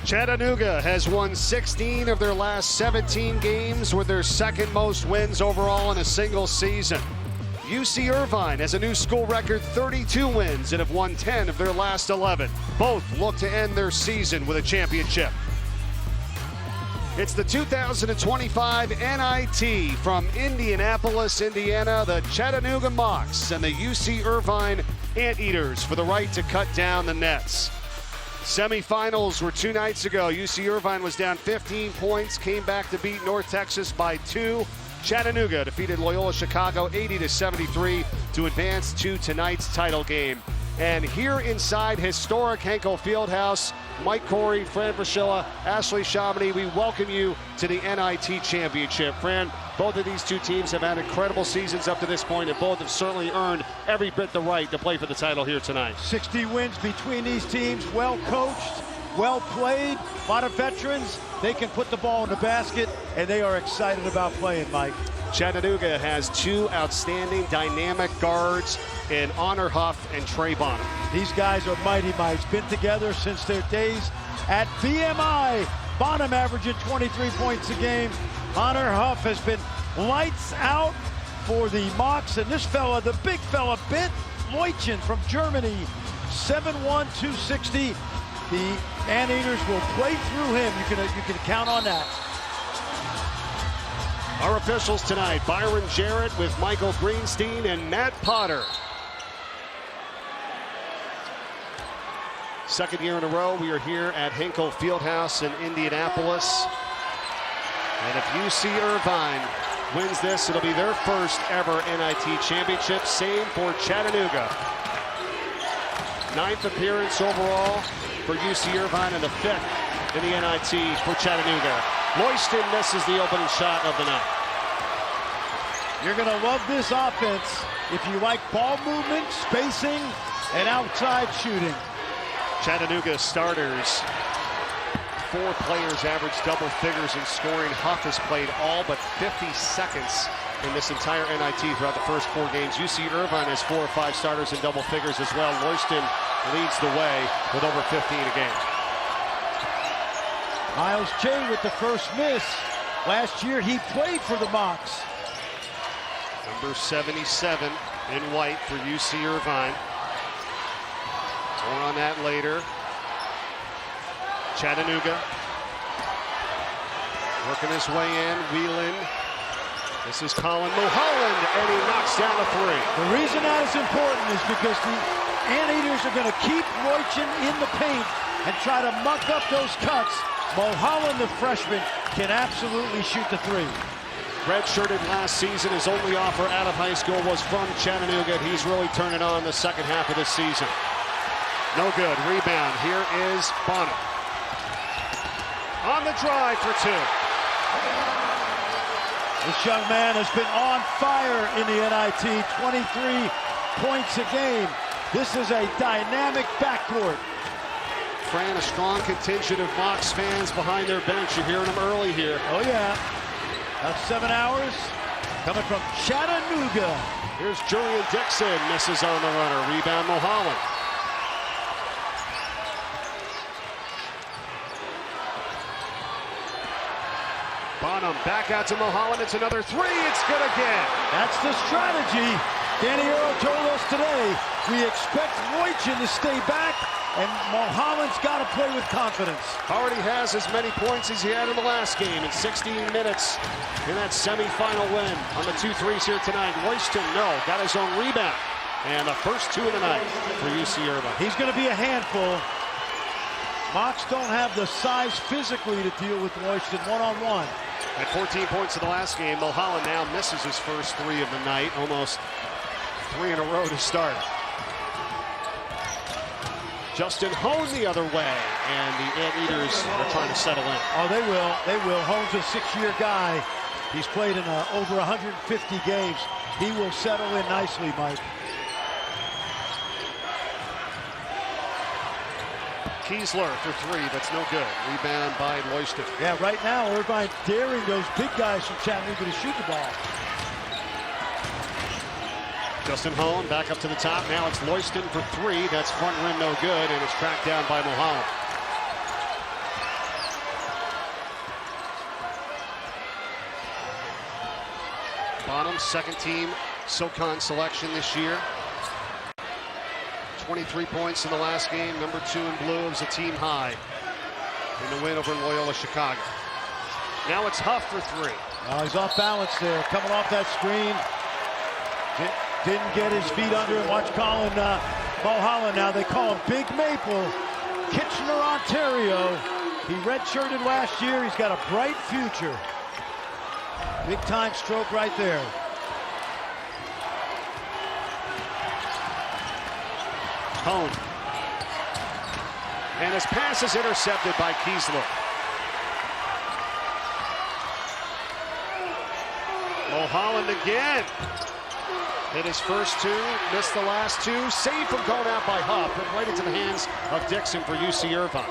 Chattanooga has won 16 of their last 17 games, with their second most wins overall in a single season. UC Irvine has a new school record 32 wins and have won 10 of their last 11. Both look to end their season with a championship. It's the 2025 NIT from Indianapolis, Indiana, the Chattanooga Mocs and the UC Irvine Anteaters for the right to cut down the nets. Semifinals were 2 nights ago. UC Irvine was down 15 points, came back to beat North Texas by 2. Chattanooga defeated Loyola Chicago 80-73 to advance to tonight's title game. And here inside historic Hinkle Fieldhouse, Mike Corey, Fran Fraschilla, Ashley Chamonix, we welcome you to the NIT Championship. Fran, both of these two teams have had incredible seasons up to this point, and both have certainly earned every bit the right to play for the title here tonight. 60 wins between these teams, well coached, well played, a lot of veterans. They can put the ball in the basket, and they are excited about playing, Mike. Chattanooga has 2 outstanding dynamic guards in Honor Huff and Trey Bonham. These guys are mighty mites, been together since their days at VMI. Bonham averaging 23 points a game. Honor Huff has been lights out for the Mocs, and this fella, the big fella, Bent Leutchen from Germany, 7'1", 260. The Anteaters will play through him. You can count on that. Our officials tonight, Byron Jarrett with Michael Greenstein and Matt Potter. Second year in a row, we are here at Hinkle Fieldhouse in Indianapolis. And if UC Irvine wins this, it'll be their first ever NIT championship. Same for Chattanooga. 9th appearance overall for UC Irvine and the 5th in the NIT for Chattanooga. Leutchen misses the opening shot of the night. You're going to love this offense if you like ball movement, spacing, and outside shooting. Chattanooga starters, 4 players average double figures in scoring. Huff has played all but 50 seconds in this entire NIT throughout the first 4 games. UC Irvine has 4 or 5 starters in double figures as well. Leutchen leads the way with over 15 a game. Miles J with the first miss. Last year he played for the Mocs. Number 77 in white for UC Irvine. More on that later. Chattanooga working his way in, wheeling. This is Colin Mulholland, and he knocks down a 3. The reason that is important is because the Anteaters are going to keep Leutchen in the paint and try to muck up those cuts. Mulholland, the freshman, can absolutely shoot the 3. Redshirted last season, his only offer out of high school was from Chattanooga. He's really turning on the second half of this season. No good. Rebound. Here is Bonham. On the drive for 2. This young man has been on fire in the NIT, 23 points a game. This is a dynamic backcourt. Fran, a strong contingent of Mocs fans behind their bench. You're hearing them early here. Oh, yeah. About 7 hours coming from Chattanooga. Here's Julian Dixon, misses on the runner. Rebound, Mulholland. Bonham back out to Mulholland. It's another 3. It's good again. That's the strategy. Danny Earl told us today, we expect Leutchen to stay back, and Mulholland's got to play with confidence. Already has as many points as he had in the last game in 16 minutes in that semifinal win. On the 2 threes here tonight. Leutchen, no, got his own rebound. And the first 2 of the night for UC Irvine. He's going to be a handful. Mocs don't have the size physically to deal with Leutchen one-on-one. At 14 points in the last game, Mulholland now misses his first 3 of the night. Almost 3 in a row to start. Justin Hone the other way, and the Anteaters are trying to settle in. Oh, they will. They will. Hone's a 6-year guy. He's played in over 150 games. He will settle in nicely, Mike. Kiesler for 3, that's no good. Rebound by Leutchen. Yeah, right now, Irvine daring those big guys from Chattanooga to shoot the ball. Justin Hone back up to the top. Now it's Leutchen for 3. That's front rim no good, and it's tracked down by Mulholland. Bonham, second team SoCon selection this year. 23 points in the last game. Number 2 in blue. It was a team high in the win over Loyola Chicago. Now it's Huff for 3. He's off balance there, coming off that screen. Didn't get his feet under him. Watch Colin Mulholland now. They call him Big Maple. Kitchener, Ontario. He redshirted last year. He's got a bright future. Big time stroke right there. Hone. And his pass is intercepted by Kiesler. Mulholland again. Hit his first 2, missed the last 2. Saved from going out by Huff, but right into the hands of Dixon for UC Irvine.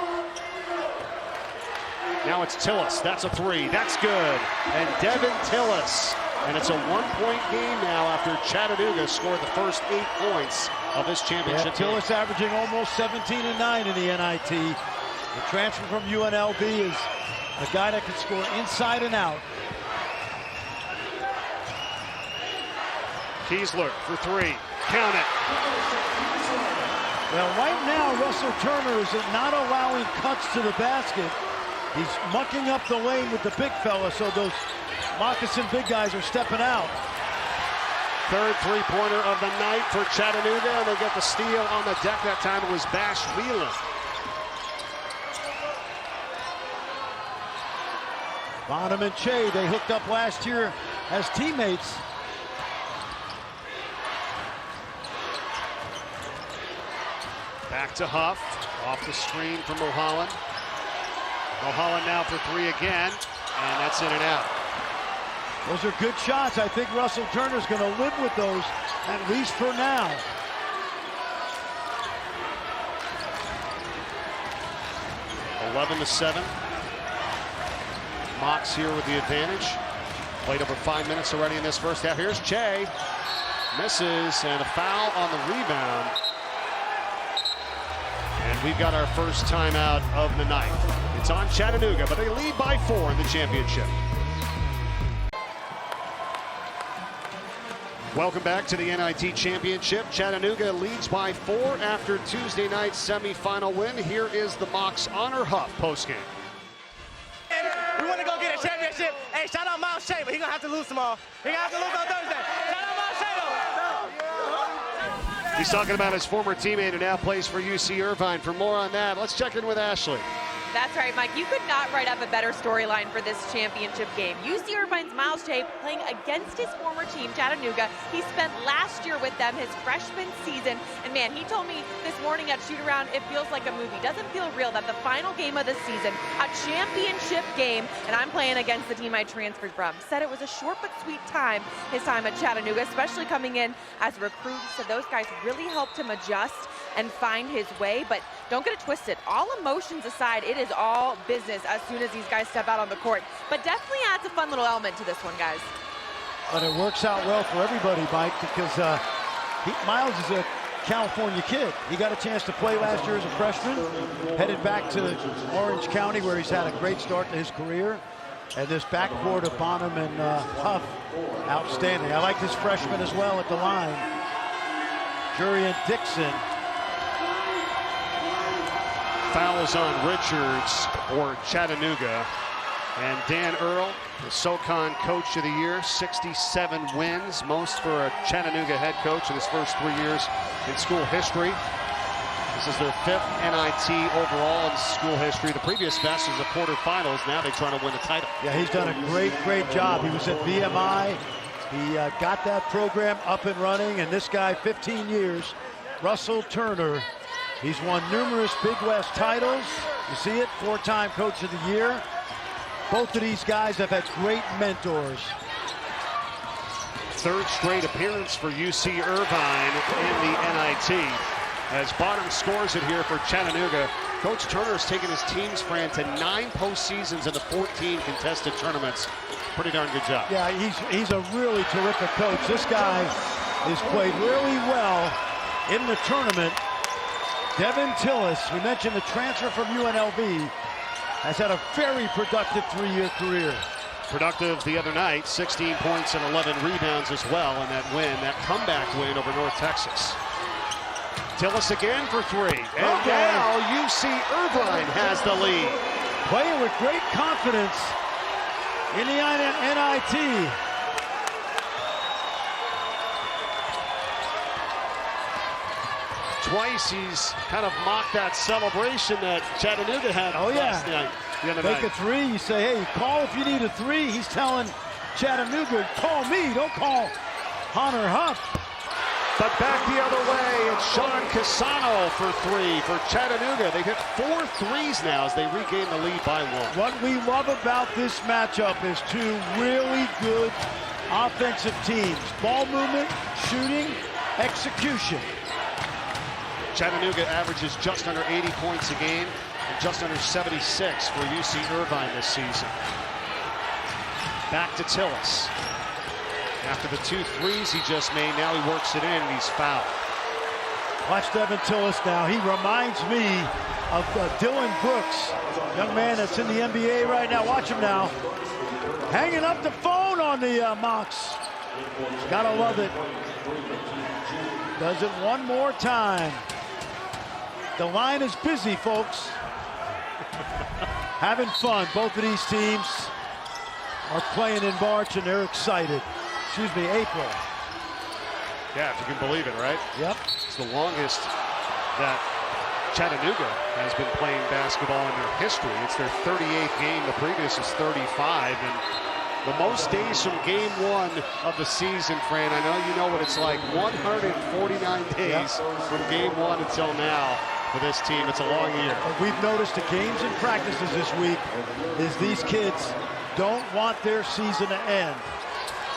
Now it's Tillis. That's a 3. That's good. And Devin Tillis. And it's a 1-point game now after Chattanooga scored the first 8 points of this championship game. Tillis averaging almost 17 and 9 in the NIT. The transfer from UNLV is a guy that can score inside and out. Kiesler for 3. Count it. Well, right now, Russell Turner is not allowing cuts to the basket. He's mucking up the lane with the big fella, so those moccasin big guys are stepping out. Third three-pointer of the night for Chattanooga, and they get the steal on the deck. That time it was Bash Whelan. Bonham and Che, they hooked up last year as teammates. Back to Huff, off the screen from Mulholland. Mulholland now for 3 again, and that's in and out. Those are good shots. I think Russell Turner's going to live with those, at least for now. (11-7). Mox here with the advantage. Played over 5 minutes already in this first half. Here's Che. Misses, and a foul on the rebound. And we've got our first timeout of the night. It's on Chattanooga, but they lead by 4 in the championship. Welcome back to the NIT Championship. Chattanooga leads by 4 after Tuesday night's semifinal win. Here is the Mocs Honor Huff postgame. We want to go get a championship. Hey, shout out Miles Shea, but he's going to have to lose tomorrow. He's going to have to lose on Thursday. Shout out Miles Shea, though. He's talking about his former teammate who now plays for UC Irvine. For more on that, let's check in with Ashley. That's right, Mike. You could not write up a better storyline for this championship game. UC Irvine's Miles Shea playing against his former team, Chattanooga. He spent last year with them, his freshman season. And man, he told me this morning at shoot-around, it feels like a movie. Doesn't feel real that the final game of the season, a championship game, and I'm playing against the team I transferred from. Said it was a short but sweet time, his time at Chattanooga, especially coming in as a recruit. So those guys really helped him adjust and find his way, but don't get it twisted. All emotions aside, it is all business as soon as these guys step out on the court. But definitely adds a fun little element to this one, guys. But it works out well for everybody, Mike, because Miles is a California kid. He got a chance to play last year as a freshman, headed back to Orange County, where he's had a great start to his career. And this backcourt of Bonham and Huff, outstanding. I like this freshman as well at the line. Jurian Dixon. Fouls on Richards for Chattanooga. And Dan Earl, the SoCon Coach of the Year, 67 wins, most for a Chattanooga head coach in his first 3 years in school history. This is their 5th NIT overall in school history. The previous best was the quarterfinals. Now they're trying to win the title. Yeah, he's done a great job. He was at VMI. He got that program up and running, and this guy, 15 years, Russell Turner. He's won numerous Big West titles. You see it, 4-time Coach of the Year. Both of these guys have had great mentors. 3rd straight appearance for UC Irvine in the NIT. As Bonham scores it here for Chattanooga, Coach Turner has taken his team's brand to 9 postseasons and the 14 contested tournaments. Pretty darn good job. Yeah, he's a really terrific coach. This guy has played really well in the tournament. Devin Tillis, we mentioned the transfer from UNLV, has had a very productive 3-year career. Productive the other night, 16 points and 11 rebounds as well in that win, that comeback win over North Texas. Tillis again for three. And now UC Irvine has the lead. Playing with great confidence. Indiana NIT. Twice he's kind of mocked that celebration that Chattanooga had last night. Take a three, you say, hey, call if you need a three. He's telling Chattanooga, call me, don't call Hunter Huff. But back the other way, it's Sean Casano for three for Chattanooga. They've hit 4 threes now as they regain the lead by 1. What we love about this matchup is two really good offensive teams. Ball movement, shooting, execution. Chattanooga averages just under 80 points a game and just under 76 for UC Irvine this season. Back to Tillis. After the 2 threes he just made, now he works it in and he's fouled. Watch Devin Tillis now. He reminds me of Dylan Brooks, young man that's in the NBA right now. Watch him now. Hanging up the phone on the Mocs. Gotta love it. Does it one more time. The line is busy, folks. Having fun. Both of these teams are playing in March and they're excited. Excuse me, April. Yeah, if you can believe it, right? Yep. It's the longest that Chattanooga has been playing basketball in their history. It's their 38th game. The previous is 35. And the most days from game 1 of the season, Fran, I know you know what it's like. 149 days from game 1 until now for this team. It's a long year. We've noticed the games and practices this week is these kids don't want their season to end.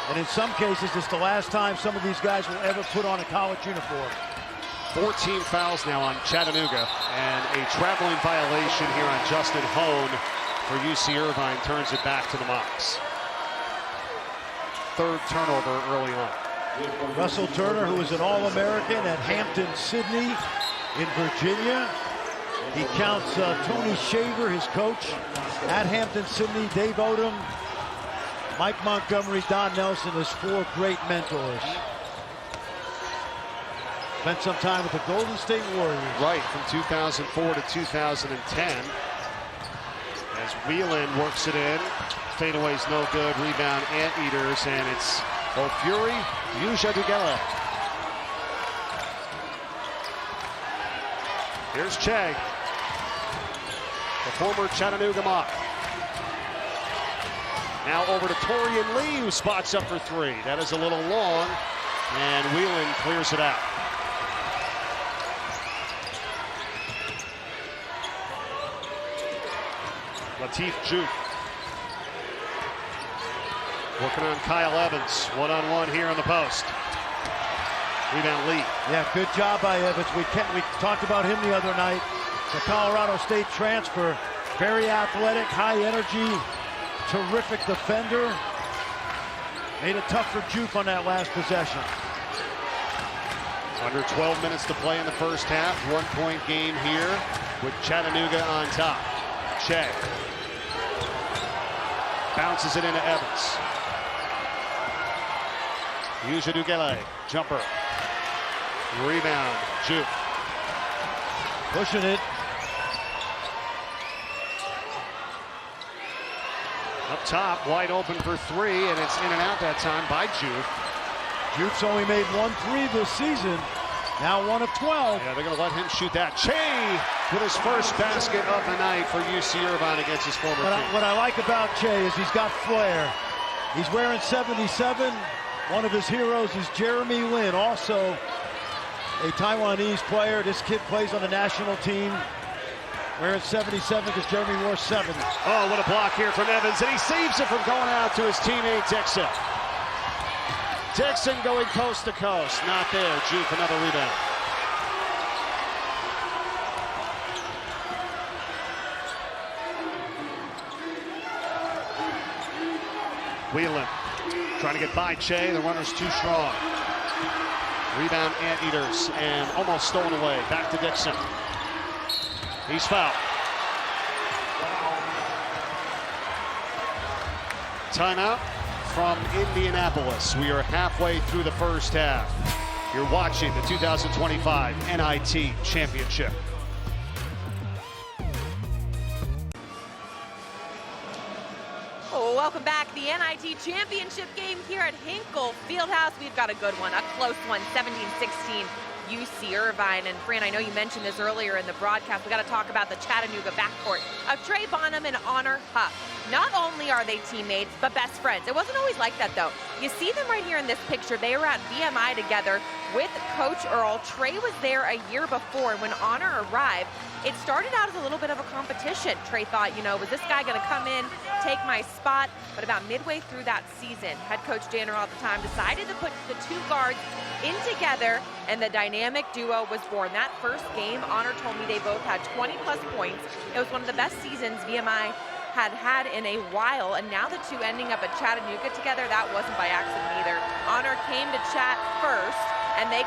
And in some cases, it's the last time some of these guys will ever put on a college uniform. 14 fouls now on Chattanooga, and a traveling violation here on Justin Hone for UC Irvine turns it back to the Mocs. 3rd turnover early on. Russell Turner, who is an All-American at Hampton-Sydney in Virginia. He counts Tony Shaver, his coach, at Hampton-Sydney, Dave Odom, Mike Montgomery, Don Nelson, as 4 great mentors. Spent some time with the Golden State Warriors. Right, from 2004 to 2010. As Whelan works it in. Fadeaway's no good, rebound, Anteaters, and it's Fury, Yuja Dugela. Here's Che, the former Chattanooga Mock. Now over to Torian Lee, who spots up for 3. That is a little long, and Whelan clears it out. Latif Juke. Working on Kyle Evans. One-on-one here on the post. Rebound Lee. Yeah, good job by Evans. We talked about him the other night. The Colorado State transfer. Very athletic, high energy, terrific defender. Made it tough for Juke on that last possession. Under 12 minutes to play in the first half. 1-point game here with Chattanooga on top. Che. Bounces it into Evans. Yuja Dugela, jumper. Rebound, Juke. Pushing it. Up top, wide open for 3, and it's in and out that time by Juke. Juke's only made 1 3 this season. Now 1 of 12. Yeah, they're going to let him shoot that. Che with his first basket of the night for UC Irvine against his former team. What I like about Che is he's got flair. He's wearing 77. One of his heroes is Jeremy Lin, also a Taiwanese player. This kid plays on the national team. Wearing 77 because Jeremy wore 7. Oh, what a block here from Evans, and he saves it from going out to his teammate Dixon. Dixon going coast to coast. Not there. Juke, another rebound. Whelan trying to get by Che. The runner's too strong. Rebound Anteaters, and almost stolen away. Back to Dixon. He's fouled. timeout from Indianapolis. We are halfway through the first half. You're watching the 2025 NIT Championship. Welcome back. The NIT Championship game here at Hinkle Fieldhouse. We've got a good one, a close one, 17-16. UC Irvine. And Fran, I know you mentioned this earlier in the broadcast. We got to talk about the Chattanooga backcourt of Trey Bonham and Honor Huff. Not only are they teammates, but best friends. It wasn't always like that, though. You see them right here in this picture. They were at VMI together with Coach Earl. Trey was there a year before, and when Honor arrived, it started out as a little bit of a competition. Trey thought, you know, was this guy going to come in, take my spot? But about midway through that season, head coach Dan Earl at the time decided to put the two guards in together, and the dynamic duo was born. That first game, Honor told me they both had 20-plus points. It was one of the best seasons VMI had in a while, and now the two ending up at Chattanooga together, that wasn't by accident either. Honor came to Chat first, and he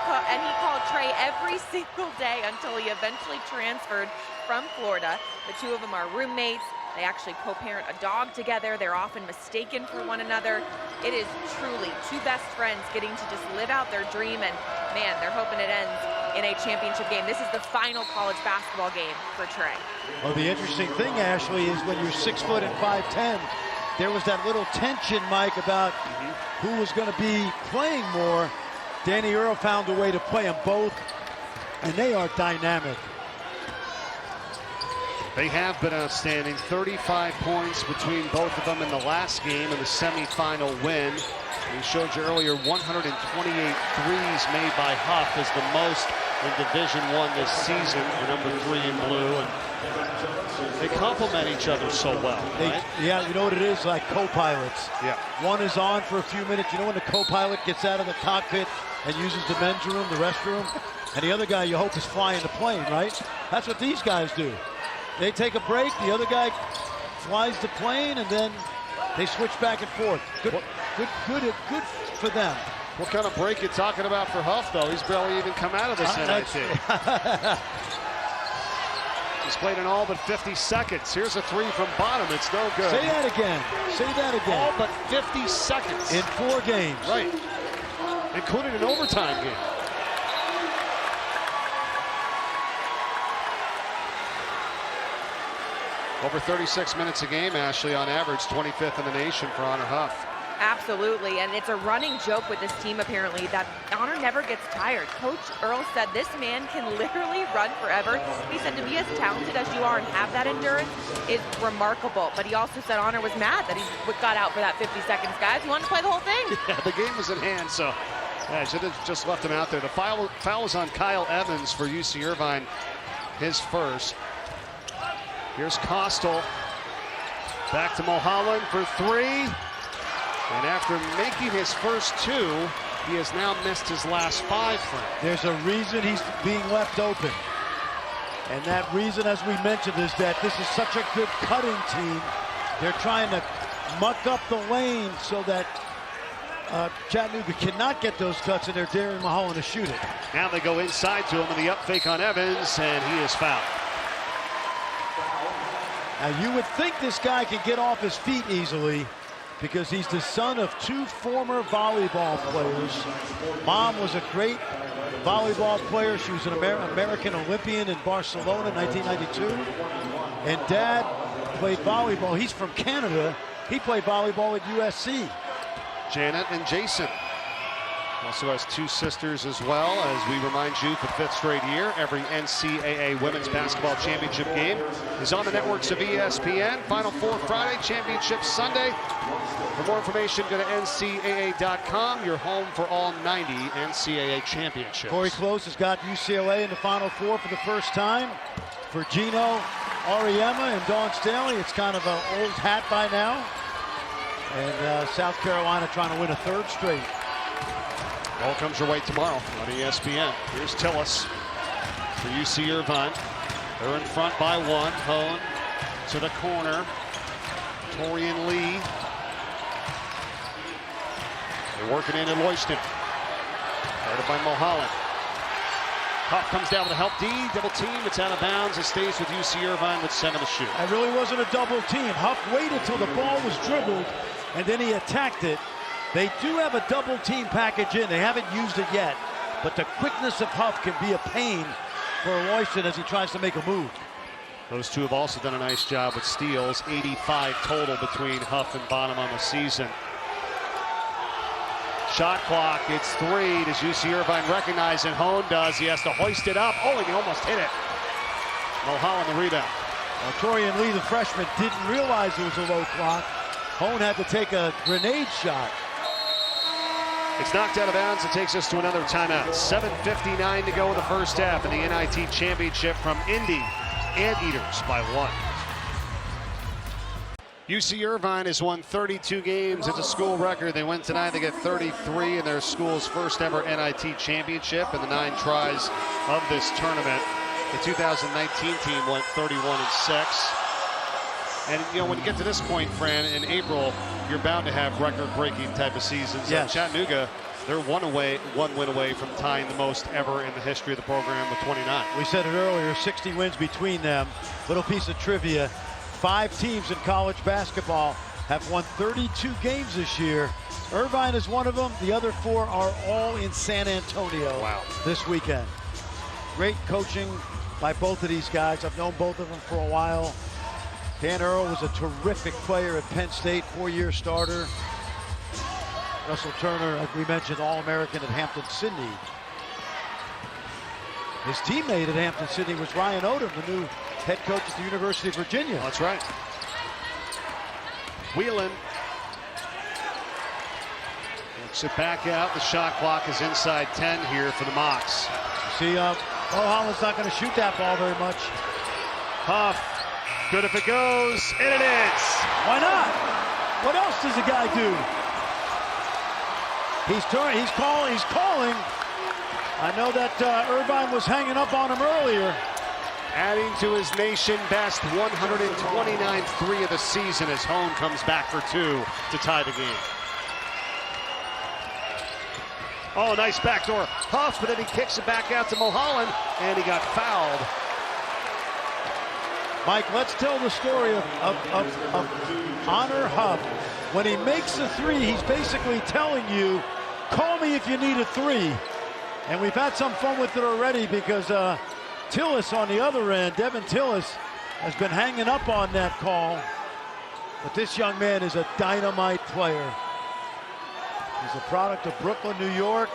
called Trey every single day until he eventually transferred from Florida. The two of them are roommates. They actually co-parent a dog together. They're often mistaken for one another. It is truly two best friends getting to just live out their dream, and man, they're hoping it ends in a championship game. This is the final college basketball game for Trey. Well, the interesting thing, Ashley, is when you're 6 foot and 5'10", there was that little tension, Mike, about who was going to be playing more. Danny Earl found a way to play them both, and they are dynamic. They have been outstanding. 35 points between both of them in the last game in the semifinal win. We showed you earlier 128 threes made by Huff is the most in Division I this season, the number 3 in blue. And they complement each other so well. Right? Yeah, you know what it is, like co-pilots. Yeah. One is on for a few minutes. You know when the co-pilot gets out of the cockpit and uses the men's room, the restroom, and the other guy you hope is flying the plane, right? That's what these guys do. They take a break, the other guy flies the plane, and then they switch back and forth. Good for them. What kind of break you talking about for Huff, though? He's barely even come out of this NIT. He's played in all but 50 seconds. Here's a three from Bonham. It's no good. Say that again. Say that again. All but 50 seconds. In 4 games. Right. Including an overtime game. Over 36 minutes a game, Ashley, on average, 25th in the nation for Honor Huff. Absolutely, and it's a running joke with this team apparently that Honor never gets tired. Coach Earl said this man can literally run forever. He said to be as talented as you are and have that endurance is remarkable. But he also said Honor was mad that he got out for that 50 seconds, guys. He wanted to play the whole thing. Yeah, the game was in hand, so yeah, should have just left him out there. The foul was on Kyle Evans for UC Irvine, his first. Here's Costal. Back to Mulholland for 3. And after making his first 2, he has now missed his last 5. There's a reason he's being left open. And that reason, as we mentioned, is that this is such a good cutting team. They're trying to muck up the lane so that Chattanooga cannot get those cuts, and they're daring Mulholland to shoot it. Now they go inside to him, and the up fake on Evans, and he is fouled. Now you would think this guy can get off his feet easily because he's the son of 2 former volleyball players. Mom was a great volleyball player. She was an American Olympian in Barcelona in 1992. And Dad played volleyball. He's from Canada. He played volleyball at USC. Janet and Jason. Also has 2 sisters as well, as we remind you for the 5th straight year, every NCAA Women's Basketball Championship game is on the networks of ESPN. Final Four Friday, Championship Sunday. For more information, go to NCAA.com, your home for all 90 NCAA championships. Corey Close has got UCLA in the Final Four for the first time. For Gino Auriemma and Dawn Staley, it's kind of an old hat by now. And South Carolina trying to win a 3rd straight. All comes your way tomorrow on ESPN. Here's Tillis for UC Irvine. They're in front by 1. Hone to the corner. Torian Lee. They're working into Loyston. Guarded by Mulholland. Huff comes down with a help D, double team, it's out of bounds. It stays with UC Irvine with 7 to shoot. It really wasn't a double team. Huff waited till the ball was dribbled, and then he attacked it. They do have a double team package in. They haven't used it yet, but the quickness of Huff can be a pain for Royston as he tries to make a move. Those two have also done a nice job with steals. 85 total between Huff and Bonham on the season. Shot clock, it's 3. Does UC Irvine recognize it? Hone does. He has to hoist it up. Oh, and he almost hit it. Mulholland the rebound. Well, Torian Lee, the freshman, didn't realize it was a low clock. Hone had to take a grenade shot. It's knocked out of bounds. It takes us to another timeout. 7:59 to go in the first half in the NIT championship from Indy. Anteaters by 1. UC Irvine has won 32 games. It's a school record. They win tonight. They get 33 in their school's first ever NIT championship in the 9 tries of this tournament. The 2019 team went 31-6. And you know, when you get to this point, Fran, in April, you're bound to have record-breaking type of seasons. Yes. Chattanooga, they're one win away from tying the most ever in the history of the program with 29. We said it earlier, 60 wins between them. Little piece of trivia. 5 teams in college basketball have won 32 games this year. Irvine is one of them. The other 4 are all in San Antonio this weekend. Great coaching by both of these guys. I've known both of them for a while. Dan Earl was a terrific player at Penn State, 4-year starter. Russell Turner, as we mentioned, All-American at Hampton-Sydney. His teammate at Hampton-Sydney was Ryan Odom, the new head coach at the University of Virginia. That's right. Whelan looks it back out. The shot clock is inside 10 here for the Mocs. See, Mulholland's not going to shoot that ball very much. Huff, good if it goes, and it is. Why not? What else does the guy do? He's calling. I know that Irvine was hanging up on him earlier. Adding to his nation best 129th 3 of the season as Hone comes back for 2 to tie the game. Oh, nice backdoor Huff, but then he kicks it back out to Mulholland, and he got fouled. Mike, let's tell the story of Honor Huff. When he makes a 3, he's basically telling you, call me if you need a 3. And we've had some fun with it already because Tillis on the other end, Devin Tillis, has been hanging up on that call. But this young man is a dynamite player. He's a product of Brooklyn, New York,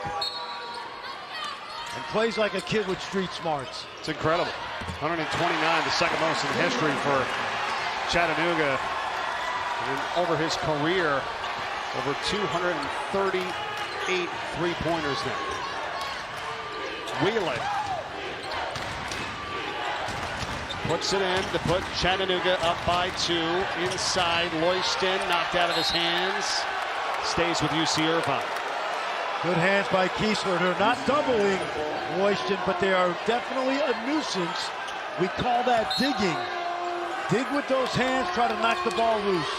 and plays like a kid with street smarts. It's incredible. 129, the second most in history for Chattanooga. And over his career, over 238 three-pointers now. Whelan puts it in to put Chattanooga up by 2. Inside, Loyston knocked out of his hands. Stays with UC Irvine. Good hands by Kiesler. They're not doubling Loyston, but they are definitely a nuisance. We call that digging. Dig with those hands, try to knock the ball loose.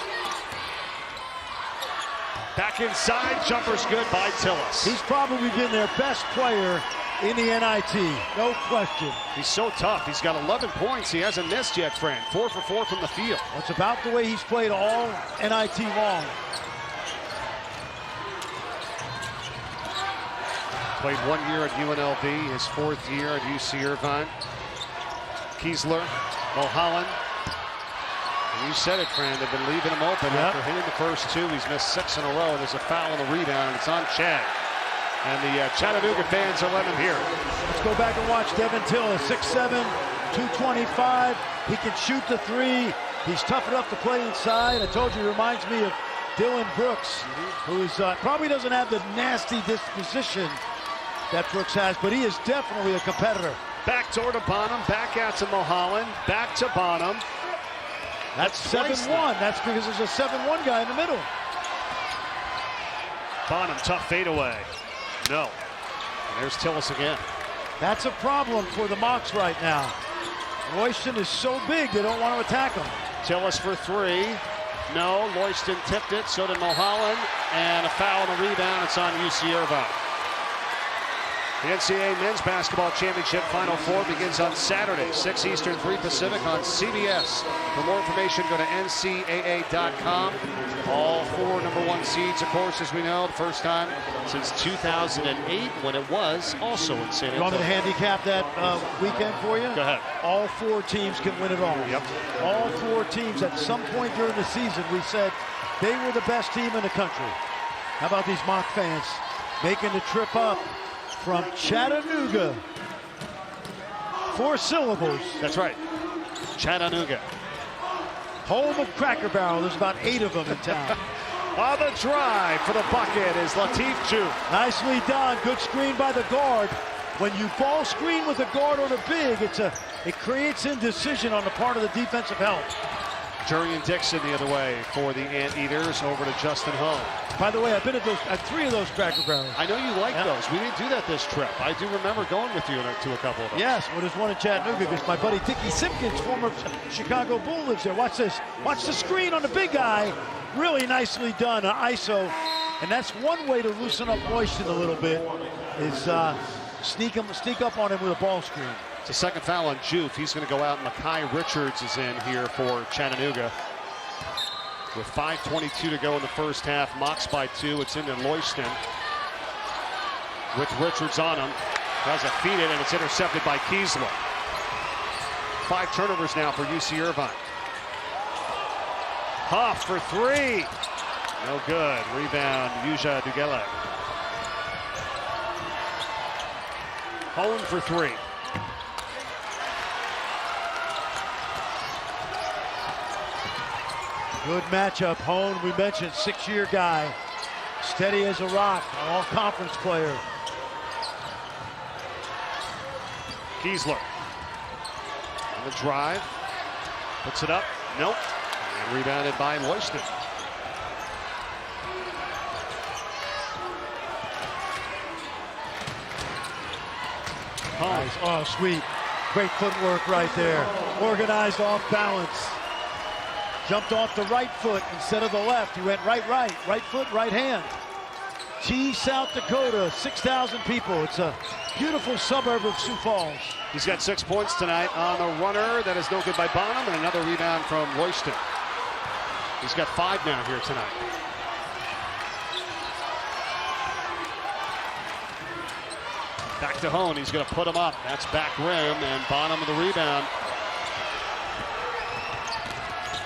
Back inside, jumper's good by Tillis. He's probably been their best player in the NIT, no question. He's so tough. He's got 11 points. He hasn't missed yet, Fran. 4 for 4 from the field. It's about the way he's played all NIT long. Played 1 year at UNLV, his 4th year at UC Irvine. Kiesler, Mulholland. And you said it, Fran, they've been leaving him open. After hitting the first 2, he's missed 6 in a row. There's a foul on the rebound, and it's on Chad. And the Chattanooga fans are letting him hear. Let's go back and watch Devin Tillis, 6'7", 225. He can shoot the 3. He's tough enough to play inside. I told you, he reminds me of Dylan Brooks, who's probably doesn't have the nasty disposition that Brooks has, but he is definitely a competitor. Backdoor to Bonham, back out to Mulholland, back to Bonham. That's 7-1. That's because there's a 7-1 guy in the middle. Bonham, tough fadeaway. No. And there's Tillis again. That's a problem for the Mocs right now. Royston is so big, they don't want to attack him. Tillis for 3. No, Loyston tipped it, so did Mulholland. And a foul on the rebound. It's on UC Irvine. The NCAA Men's Basketball Championship Final Four begins on Saturday, 6 Eastern, 3 Pacific on CBS. For more information, go to ncaa.com. All 4 #1 seeds, of course, as we know, the first time since 2008 when it was also in San Antonio. You want me to handicap that weekend for you? Go ahead. All 4 teams can win it all. Yep. All 4 teams at some point during the season, we said they were the best team in the country. How about these mock fans making the trip up from Chattanooga? 4 syllables. That's right. Chattanooga. Home of Cracker Barrel. There's about 8 of them in town. On the drive for the bucket is Latif Chu. Nicely done. Good screen by the guard. When you ball screen with a guard on a big, it creates indecision on the part of the defensive help. Jurian Dixon the other way for the Anteaters over to Justin Hone. By the way, I've been at 3 of those Cracker Barrels. I know you like those. We didn't do that this trip. I do remember going with you to a couple of them. Yes, well, there's one in Chattanooga because my buddy Dickie Simpkins, former Chicago Bull, lives there. Watch this. Watch the screen on the big guy. Really nicely done, ISO. And that's one way to loosen up Royston a little bit, is sneak up on him with a ball screen. It's a second foul on Juve. He's going to go out. Mekhi Richards is in here for Chattanooga. With 5:22 to go in the first half, Mox by 2. It's into Loyston. With Richards on him. Tries to feed it, and it's intercepted by Kiesler. 5 turnovers now for UC Irvine. Huff for 3. No good. Rebound, Yuja Dugele. Hone for 3. Good matchup. Hone, we mentioned, 6-year guy. Steady as a rock, an all-conference player. Kiesler on the drive. Puts it up. Nope. And rebounded by Loyston. Nice. Oh, sweet. Great footwork right there. Organized off balance. Jumped off the right foot instead of the left. He went right foot, right hand. T, South Dakota, 6,000 people. It's a beautiful suburb of Sioux Falls. He's got 6 points tonight on the runner. That is no good by Bonham, and another rebound from Loyston. He's got 5 now here tonight. Back to Hone. He's going to put him up. That's back rim, and Bonham with the rebound.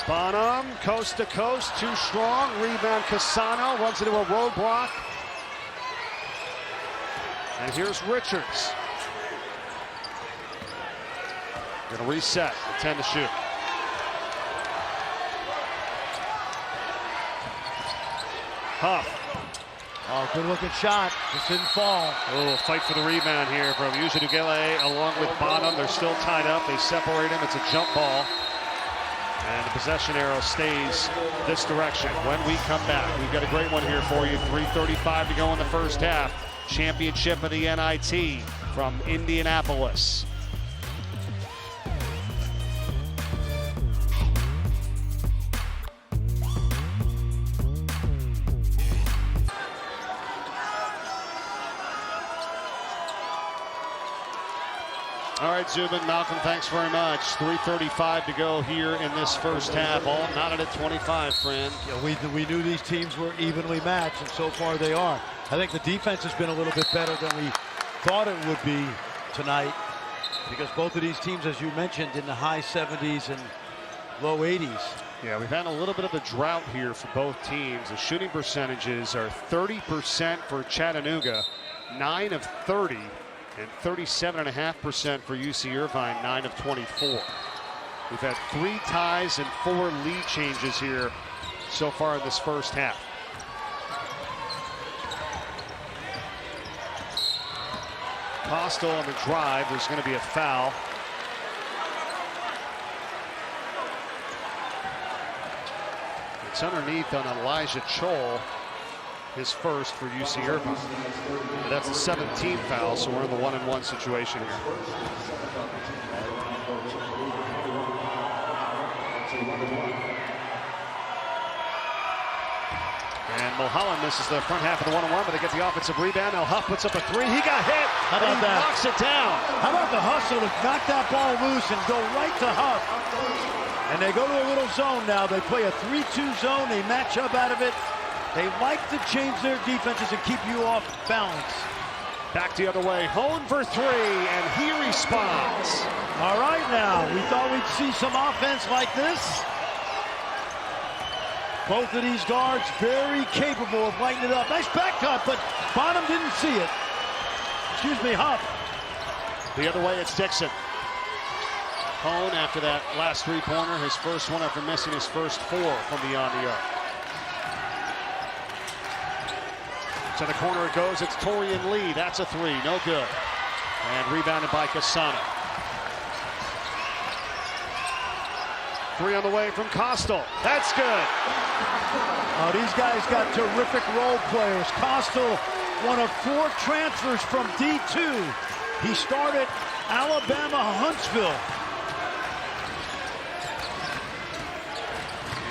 Bonham, coast to coast, too strong. Rebound, Cassano runs into a roadblock. And here's Richards. Going to reset, 10 to shoot. Huff. Oh, good looking shot. Just didn't fall. Oh, fight for the rebound here from Yuja Dugele along with Bonham. They're still tied up. They separate him. It's a jump ball. And the possession arrow stays this direction. When we come back, we've got a great one here for you. 3:35 to go in the first half. Championship of the NIT from Indianapolis. All right, Zubin, Malcolm, thanks very much. 3:35 to go here in this first half. All knotted at 25, friend. Yeah, we knew these teams were evenly matched, and so far they are. I think the defense has been a little bit better than we thought it would be tonight, because both of these teams, as you mentioned, in the high 70s and low 80s. Yeah, we've had a little bit of a drought here for both teams. The shooting percentages are 30% for Chattanooga, 9 of 30. And 37.5% for UC Irvine, 9 of 24. We've had 3 ties and 4 lead changes here so far in this first half. Costo on the drive. There's going to be a foul. It's underneath on Elijah Chol. His first for UC Irvine. And that's a 17th foul, so we're in the 1-and-1 situation here. And Mulholland misses the front half of the one-on-one, but they get the offensive rebound. Now Huff puts up a three. He got hit. How about that? Knocks it down. How about the hustle to knock that ball loose and go right to Huff? And they go to a little zone now. They play a 3-2 zone. They match up out of it. They like to change their defenses and keep you off balance. Back the other way. Hone for three, and he responds. All right now, we thought we'd see some offense like this. Both of these guards very capable of lighting it up. Nice back cut, but Bonham didn't see it. Excuse me, Huff. The other way, it's Dixon. Hone after that last three-pointer, his first one after missing his first four from beyond the arc. To the corner it goes, it's Torian Lee. That's a three, no good. And rebounded by Casano. Three on the way from Costal. That's good. Oh, these guys got terrific role players. Costal, one of 4 transfers from D2. He started Alabama Huntsville.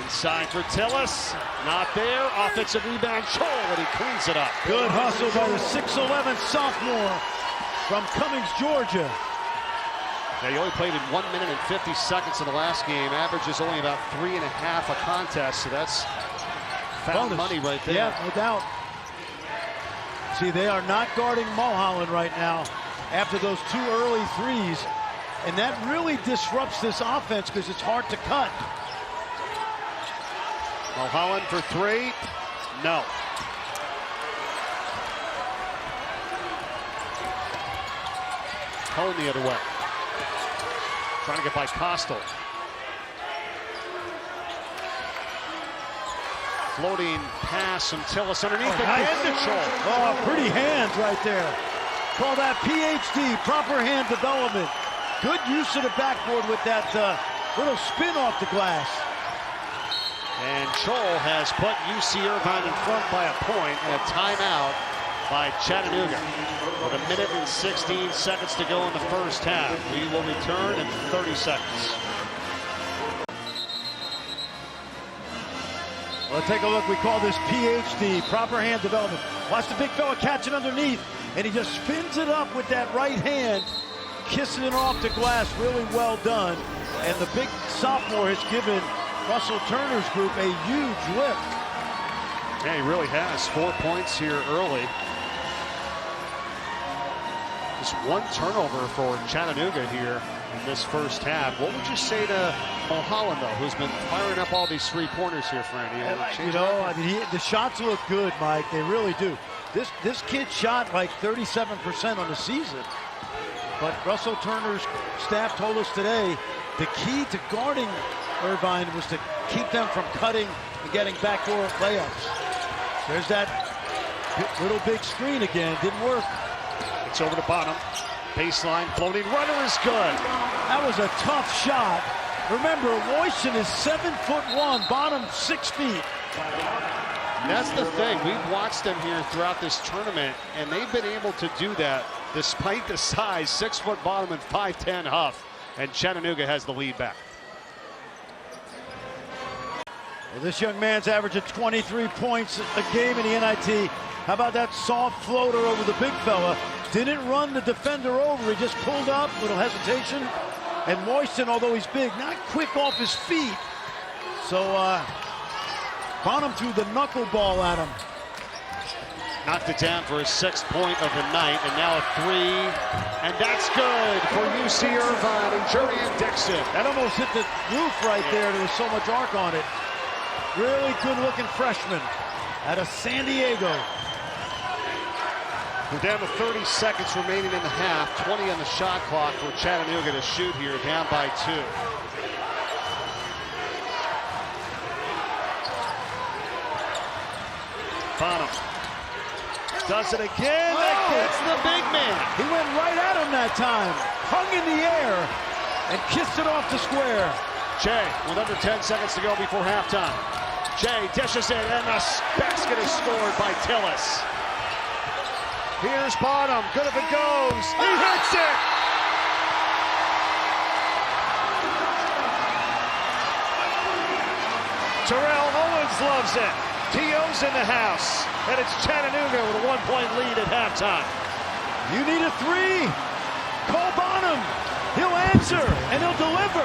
Inside for Tillis. Not there. Offensive rebound, Chol, and he cleans it up. Good hustle by the 6'11" sophomore from Cummings, Georgia. Yeah, he only played in 1 minute and 50 seconds in the last game. Averages only about 3.5 a contest, so that's found money right there. Yeah, no doubt. See, they are not guarding Mulholland right now after those 2 early threes, and that really disrupts this offense because it's hard to cut. Mulholland for three. No. Hone the other way. Trying to get by Costal. Floating pass from Tillis underneath the nice. hand to Chol. Oh, pretty hands right there. Call that PhD, proper hand development. Good use of the backboard with that little spin off the glass. And Chol has put UC Irvine in front by a point, and a timeout by Chattanooga. With 1 minute and 16 seconds to go in the first half. We will return in 30 seconds. Well, take a look. We call this PhD, proper hand development. Watch the big fella catching underneath, and he just spins it up with that right hand, kissing it off the glass. Really well done. And the big sophomore has given Russell Turner's group a huge lift. Yeah, he really has. 4 points here early. Just 1 turnover for Chattanooga here in this first half. What would you say to Mulholland, though, who's been firing up all these 3-pointers here, Franny? You know, I mean, the shots look good, Mike. They really do. This kid shot like 37% on the season. But Russell Turner's staff told us today the key to guarding Irvine was to keep them from cutting and getting backdoor layups. There's that little big screen again. Didn't work. It's over to Bonham. Baseline floating runner is good. That was a tough shot. Remember, Royston is 7'1", Bonham 6 feet. That's the thing. We've watched them here throughout this tournament, and they've been able to do that despite the size. 6-foot Bonham and 5'10" Huff. And Chattanooga has the lead back. Well, this young man's averaging 23 points a game in the NIT. How about that soft floater over the big fella? Didn't run the defender over. He just pulled up, little hesitation. And Royston, although he's big, not quick off his feet. So Bonham threw the knuckleball at him. Knocked it down for his 6th point of the night, and now a 3, and that's good for UC Irvine and Jurian Dixon. That almost hit the roof right there. There was so much arc on it. Really good-looking freshman out of San Diego. We're down to 30 seconds remaining in the half. 20 on the shot clock for Chattanooga to shoot here, down by 2. Bonham does it again. That gets the big man. He went right at him that time. Hung in the air and kissed it off the square. Jay with under 10 seconds to go before halftime. Jay dishes it, and the basket is scored by Tillis. Here's Bonham. Good if it goes. He hits it. Terrell Owens loves it. T.O.'s in the house, and it's Chattanooga with a 1-point lead at halftime. You need a three. Call Bonham. He'll answer, and he'll deliver.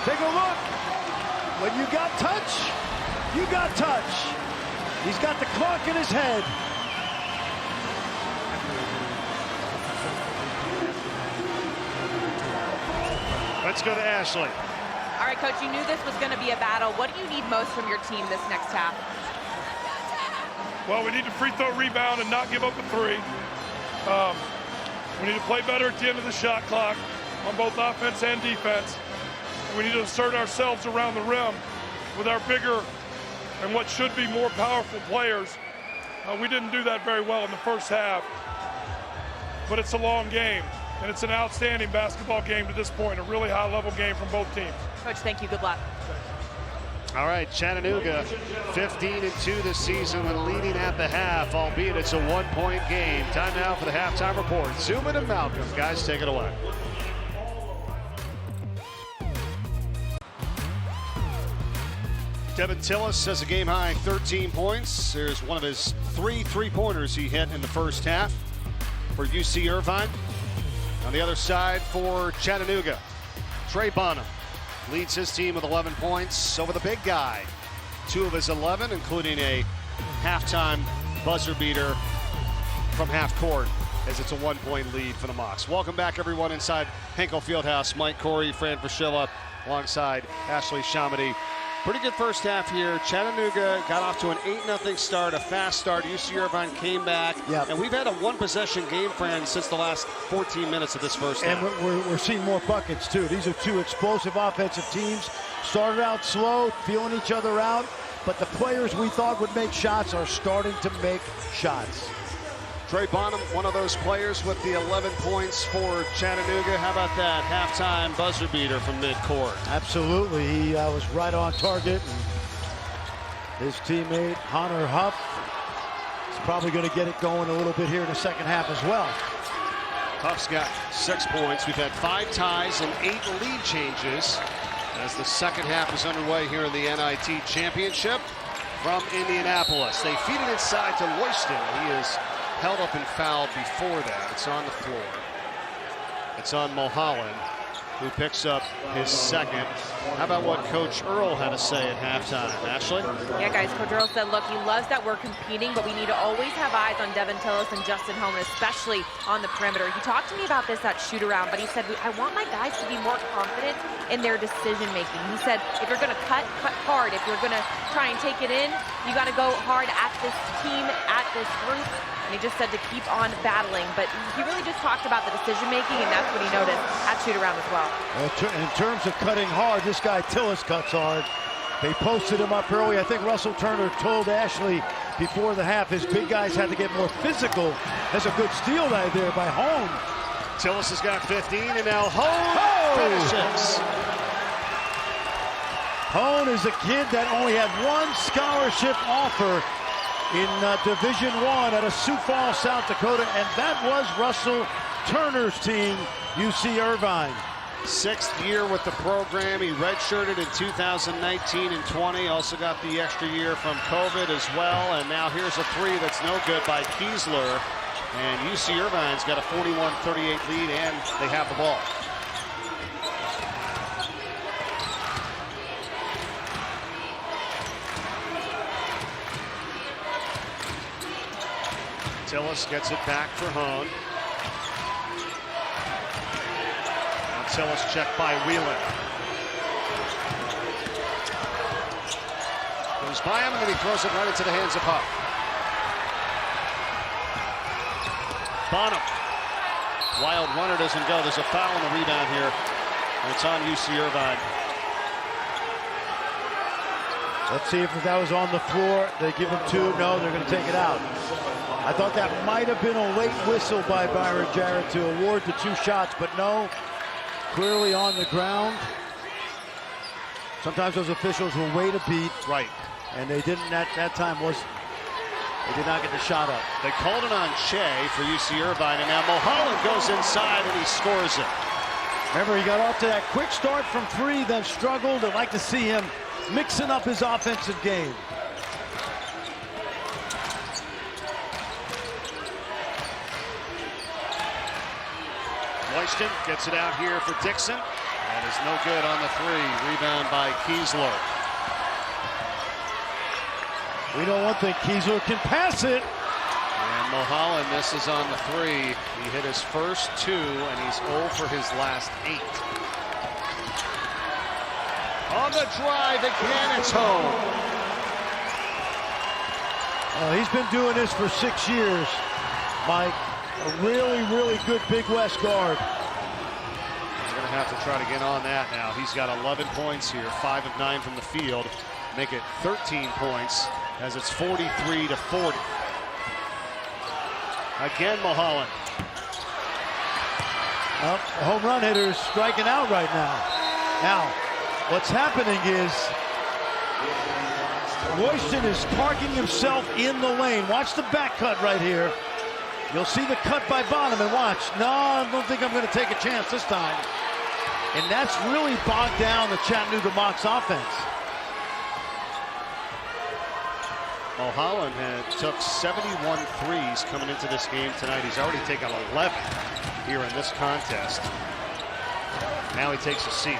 Take a look. When you got touch, you got touch. He's got the clock in his head. Let's go to Ashley. All right, Coach, you knew this was going to be a battle. What do you need most from your team this next half? Well, we need to free throw rebound and not give up a three. We need to play better at the end of the shot clock on both offense and defense. And we need to assert ourselves around the rim with our bigger and what should be more powerful players. We didn't do that very well in the first half, but it's a long game. And it's an outstanding basketball game to this point, a really high-level game from both teams. Coach, thank you. Good luck. All right, Chattanooga 15-2 this season when leading at the half, albeit it's a 1-point game. Time now for the halftime report. Zoom in and Malcolm. Guys, take it away. Devin Tillis has a game-high 13 points. There's one of his three-pointers he hit in the first half for UC Irvine. On the other side for Chattanooga, Trey Bonham leads his team with 11 points over the big guy. 2 of his 11, including a halftime buzzer beater from half court, as it's a 1-point lead for the Mocs. Welcome back, everyone, inside Hinkle Fieldhouse. Mike Corey, Fran Fraschilla, alongside Ashley Shamady. Pretty good first half here. Chattanooga got off to an 8-0 start, a fast start. UC Irvine came back. Yep. And we've had a one-possession game, Fran, since the last 14 minutes of this first half. And we're seeing more buckets, too. These are two explosive offensive teams. Started out slow, feeling each other out, but the players we thought would make shots are starting to make shots. Trey Bonham, one of those players with the 11 points for Chattanooga. How about that halftime buzzer beater from midcourt? Absolutely. He was right on target. And his teammate, Hunter Huff, is probably going to get it going a little bit here in the second half as well. Huff's got 6 points. We've had 5 ties and 8 lead changes as the second half is underway here in the NIT Championship from Indianapolis. They feed it inside to Loyston. He is held up and fouled before that. It's on the floor. It's on Mulholland, who picks up his second. How about what Coach Earl had to say at halftime? Ashley? Yeah, guys, Coach Earl said, look, he loves that we're competing, but we need to always have eyes on Devin Tillis and Justin Holman, especially on the perimeter. He talked to me about this at shoot-around, but he said, I want my guys to be more confident in their decision-making. He said, if you're going to cut hard. If you're going to try and take it in, you got to go hard at this team, at this group. And he just said to keep on battling, but he really just talked about the decision-making, and that's what he noticed at shoot-around as well. In terms of cutting hard, this guy Tillis cuts hard. They posted him up early. I think Russell Turner told Ashley before the half his big guys had to get more physical. That's a good steal right there by Hone. Tillis has got 15, and now Hone finishes. Hone is a kid that only had one scholarship offer in Division I out of Sioux Falls, South Dakota, and that was Russell Turner's team, UC Irvine. 6th year with the program. He redshirted in 2019 and 20. Also got the extra year from COVID as well. And now here's a 3 that's no good by Kiesler. And UC Irvine's got a 41-38 lead, and they have the ball. Tillis gets it back for Hone. Now Tillis checked by Wheelan. Goes by him, and then he throws it right into the hands of Huff. Bonham. Wild runner doesn't go. There's a foul on the rebound here. And it's on UC Irvine. Let's see if that was on the floor. They give him 2. No, they're going to take it out. I thought that might have been a late whistle by Byron Jarrett to award the 2 shots, but no, clearly on the ground. Sometimes those officials will wait a beat. Right. And they didn't that time they did not get the shot up. They called it on Shea for UC Irvine, and now Mulholland goes inside and he scores it. Remember, he got off to that quick start from 3, then struggled. I'd like to see him mixing up his offensive game. Royston gets it out here for Dixon. That is no good on the three. Rebound by Kiesler. We know one thing, Kiesler can pass it. And Mulholland misses on the three. He hit his first two, and he's 0 for his last 8. On the drive again, it's home. He's been doing this for 6 years, Mike. A really, really good Big West guard. He's going to have to try to get on that now. He's got 11 points here, 5 of 9 from the field. Make it 13 points as it's 43 to 40. Again, Mulholland. Well, the home run hitter's striking out right now. Now, what's happening is Royston is parking himself in the lane. Watch the back cut right here. You'll see the cut by Bonham, and watch. No, I don't think I'm going to take a chance this time. And that's really bogged down the Chattanooga Mocs offense. Mulholland took 71 threes coming into this game tonight. He's already taken 11 here in this contest. Now he takes a seat.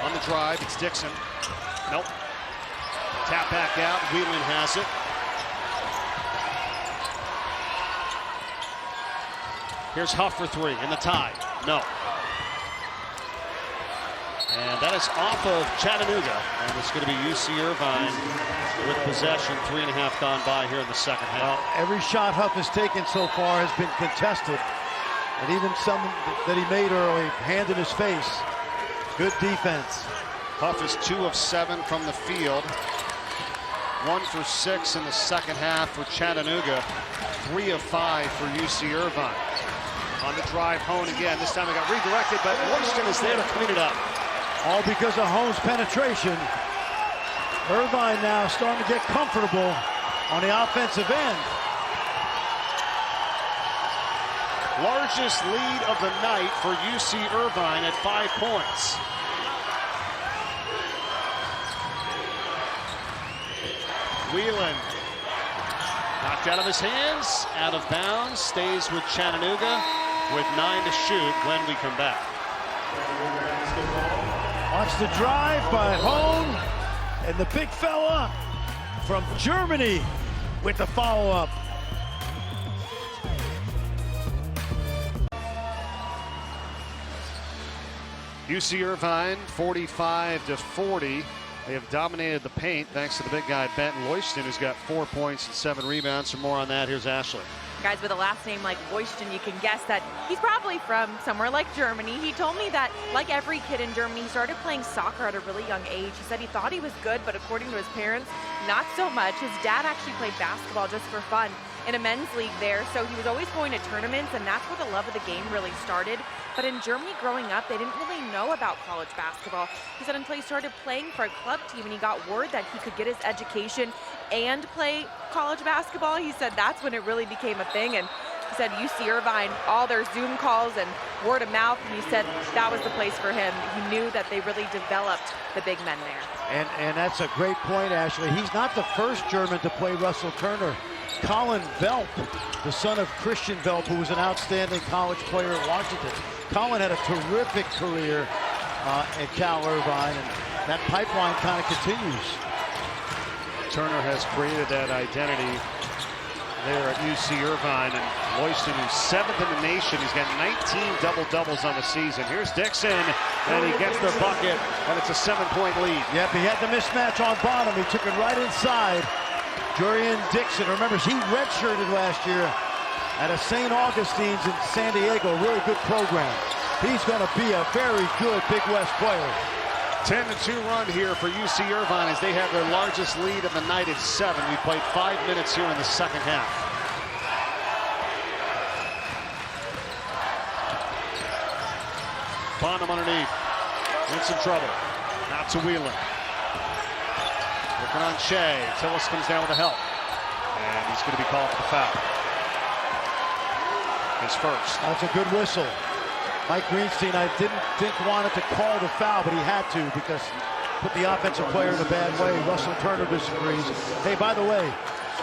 On the drive, it's Dixon. Nope. Tap back out. Whelan has it. Here's Huff for three in the tie. No. And that is off of Chattanooga. And it's going to be UC Irvine with possession. 3.5 gone by here in the second half. Well, every shot Huff has taken so far has been contested. And even some that he made early, hand in his face. Good defense. Huff is 2 of 7 from the field. 1 for 6 in the second half for Chattanooga. 3 of 5 for UC Irvine. On the drive, Hone again. This time it got redirected, but Royston is there to clean it up. All because of Hone's penetration. Irvine now starting to get comfortable on the offensive end. Largest lead of the night for UC Irvine at 5 points. Whelan knocked out of his hands, out of bounds, stays with Chattanooga with 9 to shoot when we come back. Watch the drive by Hone, and the big fella from Germany with the follow-up. UC Irvine 45 to 40. They have dominated the paint thanks to the big guy Benton Royston, who's got 4 points and 7 rebounds. For more on that, here's Ashley. Guys with a last name like Royston, you can guess that he's probably from somewhere like Germany. He told me that, like every kid in Germany, he started playing soccer at a really young age. He said he thought he was good, but according to his parents, not so much. His dad actually played basketball just for fun in a men's league there, so he was always going to tournaments, and that's where the love of the game really started. But in Germany growing up, they didn't really know about college basketball. He said until he started playing for a club team and he got word that he could get his education and play college basketball, he said that's when it really became a thing. And he said UC Irvine, all their Zoom calls and word of mouth, and he said that was the place for him. He knew that they really developed the big men there. And that's a great point, Ashley. He's not the first German to play Russell Turner. Colin Velp, the son of Christian Velp, who was an outstanding college player at Washington. Colin had a terrific career at Cal Irvine, and that pipeline kind of continues. Turner has created that identity there at UC Irvine, and Royston, who's 7th in the nation. He's got 19 double-doubles on the season. Here's Dixon, and he gets the bucket, and it's a 7-point lead. Yep, he had the mismatch on bottom. He took it right inside. Jurian Dixon, remember, he redshirted last year at a St. Augustine's in San Diego. Really good program. He's going to be a very good Big West player. 10-2 run here for UC Irvine as they have their largest lead of the night at 7. We played 5 minutes here in the second half. Bonham underneath. In some trouble. Out to Whelan. Looking on Shea. Tillis comes down with a help. And he's going to be called for the foul. His first. That's a good whistle. Mike Greenstein, I didn't think wanted to call the foul, but he had to because put the offensive player in a bad way. Russell Turner disagrees. Hey, by the way,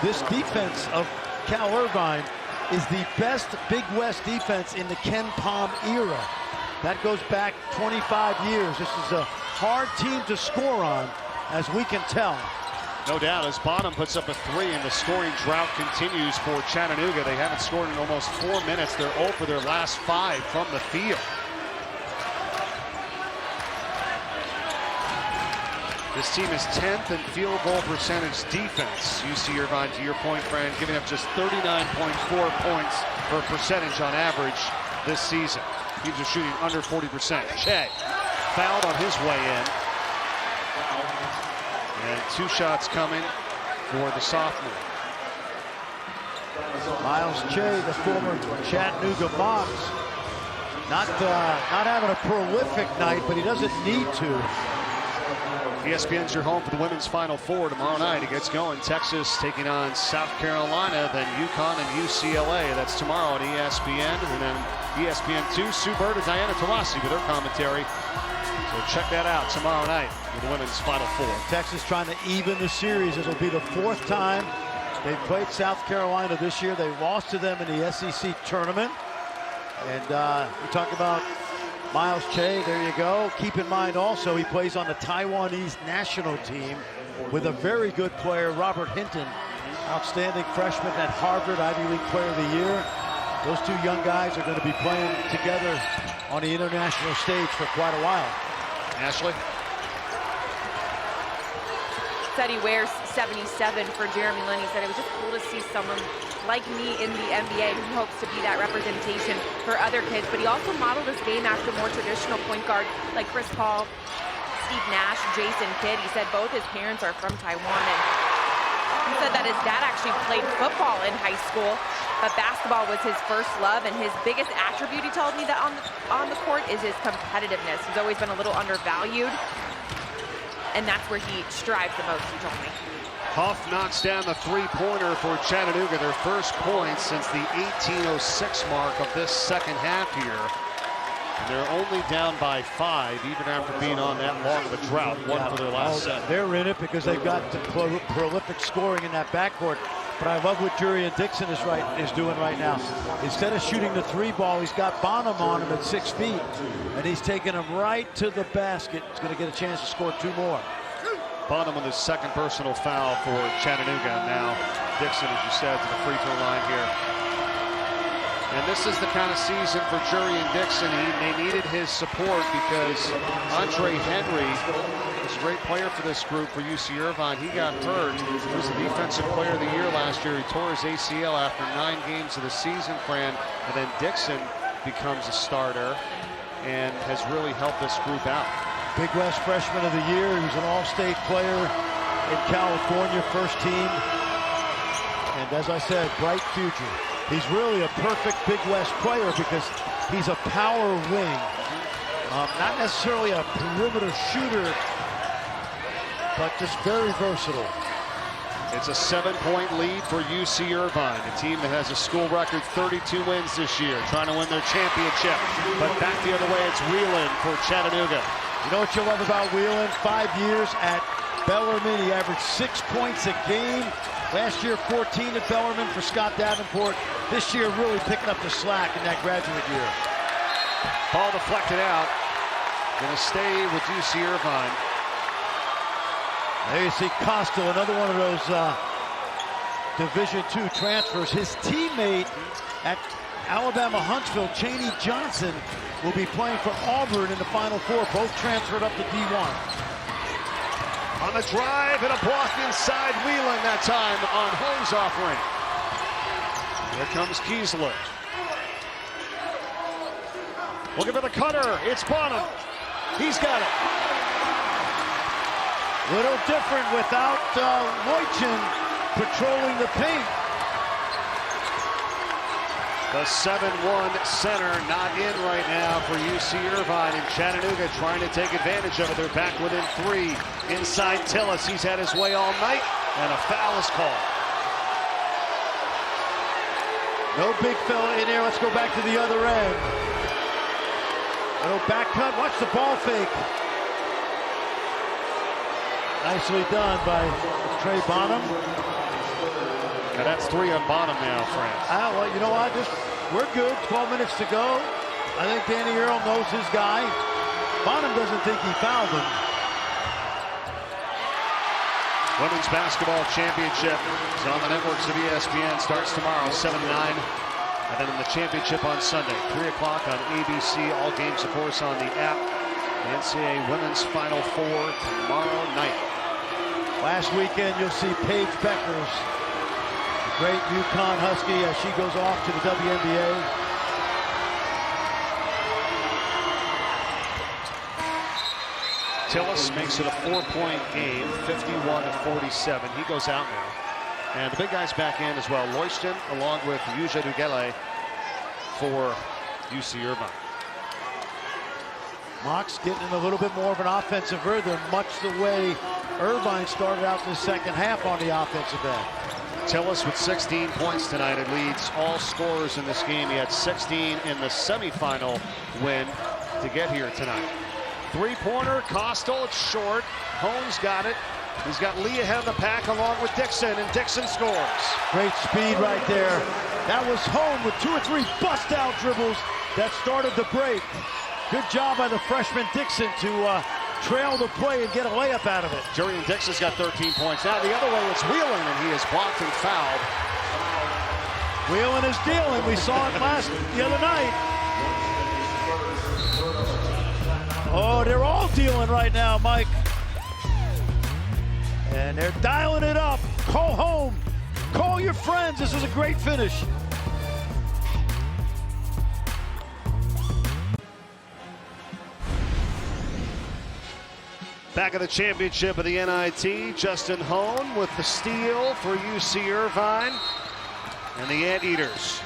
this defense of Cal Irvine is the best Big West defense in the Ken Palm era. That goes back 25 years. This is a hard team to score on, as we can tell. No doubt, as Bonham puts up a 3 and the scoring drought continues for Chattanooga. They haven't scored in almost 4 minutes. They're 0 for their last 5 from the field. This team is 10th in field goal percentage defense. UC Irvine, to your point, Fran, giving up just 39.4 points per percentage on average this season. Teams are shooting under 40%. Che fouled on his way in. And 2 shots coming for the sophomore. Miles Che, the former Chattanooga Mocs, not having a prolific night, but he doesn't need to. ESPN's your home for the women's Final Four tomorrow night. It gets going. Texas taking on South Carolina, then UConn and UCLA. That's tomorrow on ESPN. And then ESPN2, Sue Bird and Diana Taurasi with her commentary. So check that out tomorrow night with the women's Final Four. Texas trying to even the series. It'll be the 4th time they've played South Carolina this year. They lost to them in the SEC tournament. And we talk about Miles Che, there you go. Keep in mind also he plays on the Taiwanese national team with a very good player, Robert Hinton, outstanding freshman at Harvard, Ivy League Player of the Year. Those 2 young guys are going to be playing together on the international stage for quite a while. Ashley? Said he wears 77 for Jeremy Lin. He said it was just cool to see someone like me in the NBA who hopes to be that representation for other kids. But he also modeled his game after more traditional point guards like Chris Paul, Steve Nash, Jason Kidd. He said both his parents are from Taiwan, and he said that his dad actually played football in high school, but basketball was his first love, and his biggest attribute, he told me, that on the court is his competitiveness. He's always been a little undervalued, and that's where he strives the most, he told me. Huff knocks down the 3-pointer for Chattanooga, their first point since the 1806 mark of this second half here. And they're only down by 5, even after being on that long of a drought. 1 for their last 7. They're in it because they've got the prolific scoring in that backcourt. But I love what Jurian Dixon is doing right now. Instead of shooting the 3 ball, he's got Bonham on him at 6 feet. And he's taking him right to the basket. He's going to get a chance to score 2 more. Bonham with his 2nd personal foul for Chattanooga. Now Dixon, as you said, to the free throw line here. And this is the kind of season for Jurian Dixon. They needed his support because Andre Henry is a great player for this group for UC Irvine. He got hurt. He was the defensive player of the year last year. He tore his ACL after 9 games of the season, Fran. And then Dixon becomes a starter and has really helped this group out. Big West Freshman of the Year. He was an All-State player in California, first team. And as I said, bright future. He's really a perfect Big West player because he's a power wing. Not necessarily a perimeter shooter, but just very versatile. It's a 7-point lead for UC Irvine, a team that has a school record 32 wins this year, trying to win their championship. But back the other way, it's Wheelan for Chattanooga. You know what you love about Wheelan? 5 years at Bellarmine. He averaged 6 points a game. Last year, 14 at Bellarmine for Scott Davenport. This year, really picking up the slack in that graduate year. Ball deflected out. Going to stay with UC Irvine. There you see Costello, another one of those Division II transfers. His teammate at Alabama Huntsville, Chaney Johnson, will be playing for Auburn in the Final Four. Both transferred up to D1. On the drive and a block inside Wheelan that time on Ho's offering. Here comes Kiesler. Looking for the cutter. It's Bonham. He's got it. Little different without Leutchen patrolling the paint. The 7-1 center not in right now for UC Irvine, and Chattanooga trying to take advantage of it. They're back within 3 inside Tillis. He's had his way all night, and a foul is called. No big fella in there. Let's go back to the other end. Little back cut. Watch the ball fake. Nicely done by Trey Bonham. Now that's 3 on Bonham now, Fran. Well, you know what? We're good. 12 minutes to go. I think Danny Earl knows his guy. Bonham doesn't think he fouled him. Women's basketball championship is on the networks of ESPN. Starts tomorrow, 7 to 9. And then in the championship on Sunday, 3 o'clock on ABC. All games, of course, on the app. The NCAA Women's Final Four tomorrow night. Last weekend, you'll see Paige Beckers, the great UConn Husky, as she goes off to the WNBA. Tillis makes it a 4-point game, 51-47. He goes out now. And the big guys back in as well. Loyston along with Yuja Dugele for UC Irvine. Mox getting in a little bit more of an offensive rhythm, much the way Irvine started out the second half on the offensive end. Tillis with 16 points tonight and leads all scorers in this game. He had 16 in the semifinal win to get here tonight. Three-pointer, Costal, it's short. Holmes got it. He's got Lee ahead of the pack along with Dixon, and Dixon scores. Great speed right there. That was Holmes with 2 or 3 bust-out dribbles that started the break. Good job by the freshman Dixon to trail the play and get a layup out of it. Jurian Dixon's got 13 points. Now the other way, it's Whelan, and he is blocked and fouled. Whelan is dealing. We saw it the other night. Oh, they're all dealing right now, Mike. And they're dialing it up. Call home. Call your friends. This is a great finish. Back at the championship of the NIT, Justin Hone with the steal for UC Irvine. And the Anteaters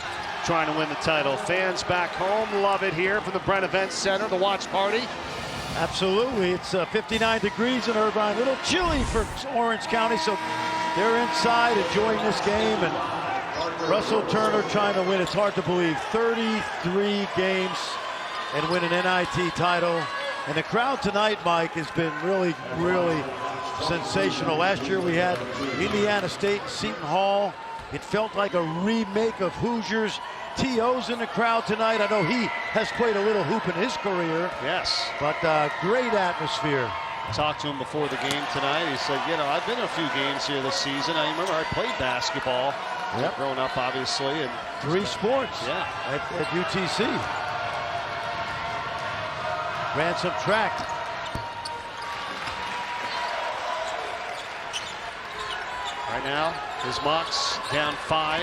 trying to win the title. Fans back home love it here from the Brent Event Center, the watch party. Absolutely. It's 59 degrees in Irvine. A little chilly for Orange County, so they're inside enjoying this game. And Russell Turner trying to win. It's hard to believe. 33 games and win an NIT title. And the crowd tonight, Mike, has been really, really sensational. Last year we had Indiana State, Seton Hall. It felt like a remake of Hoosiers. T.O.'s in the crowd tonight. I know he has played a little hoop in his career. Yes. But great atmosphere. Talked to him before the game tonight. He said, you know, I've been to a few games here this season. I remember I played basketball growing up, obviously. And 3 sports at UTC. Ran some track. Right now, his Mox down 5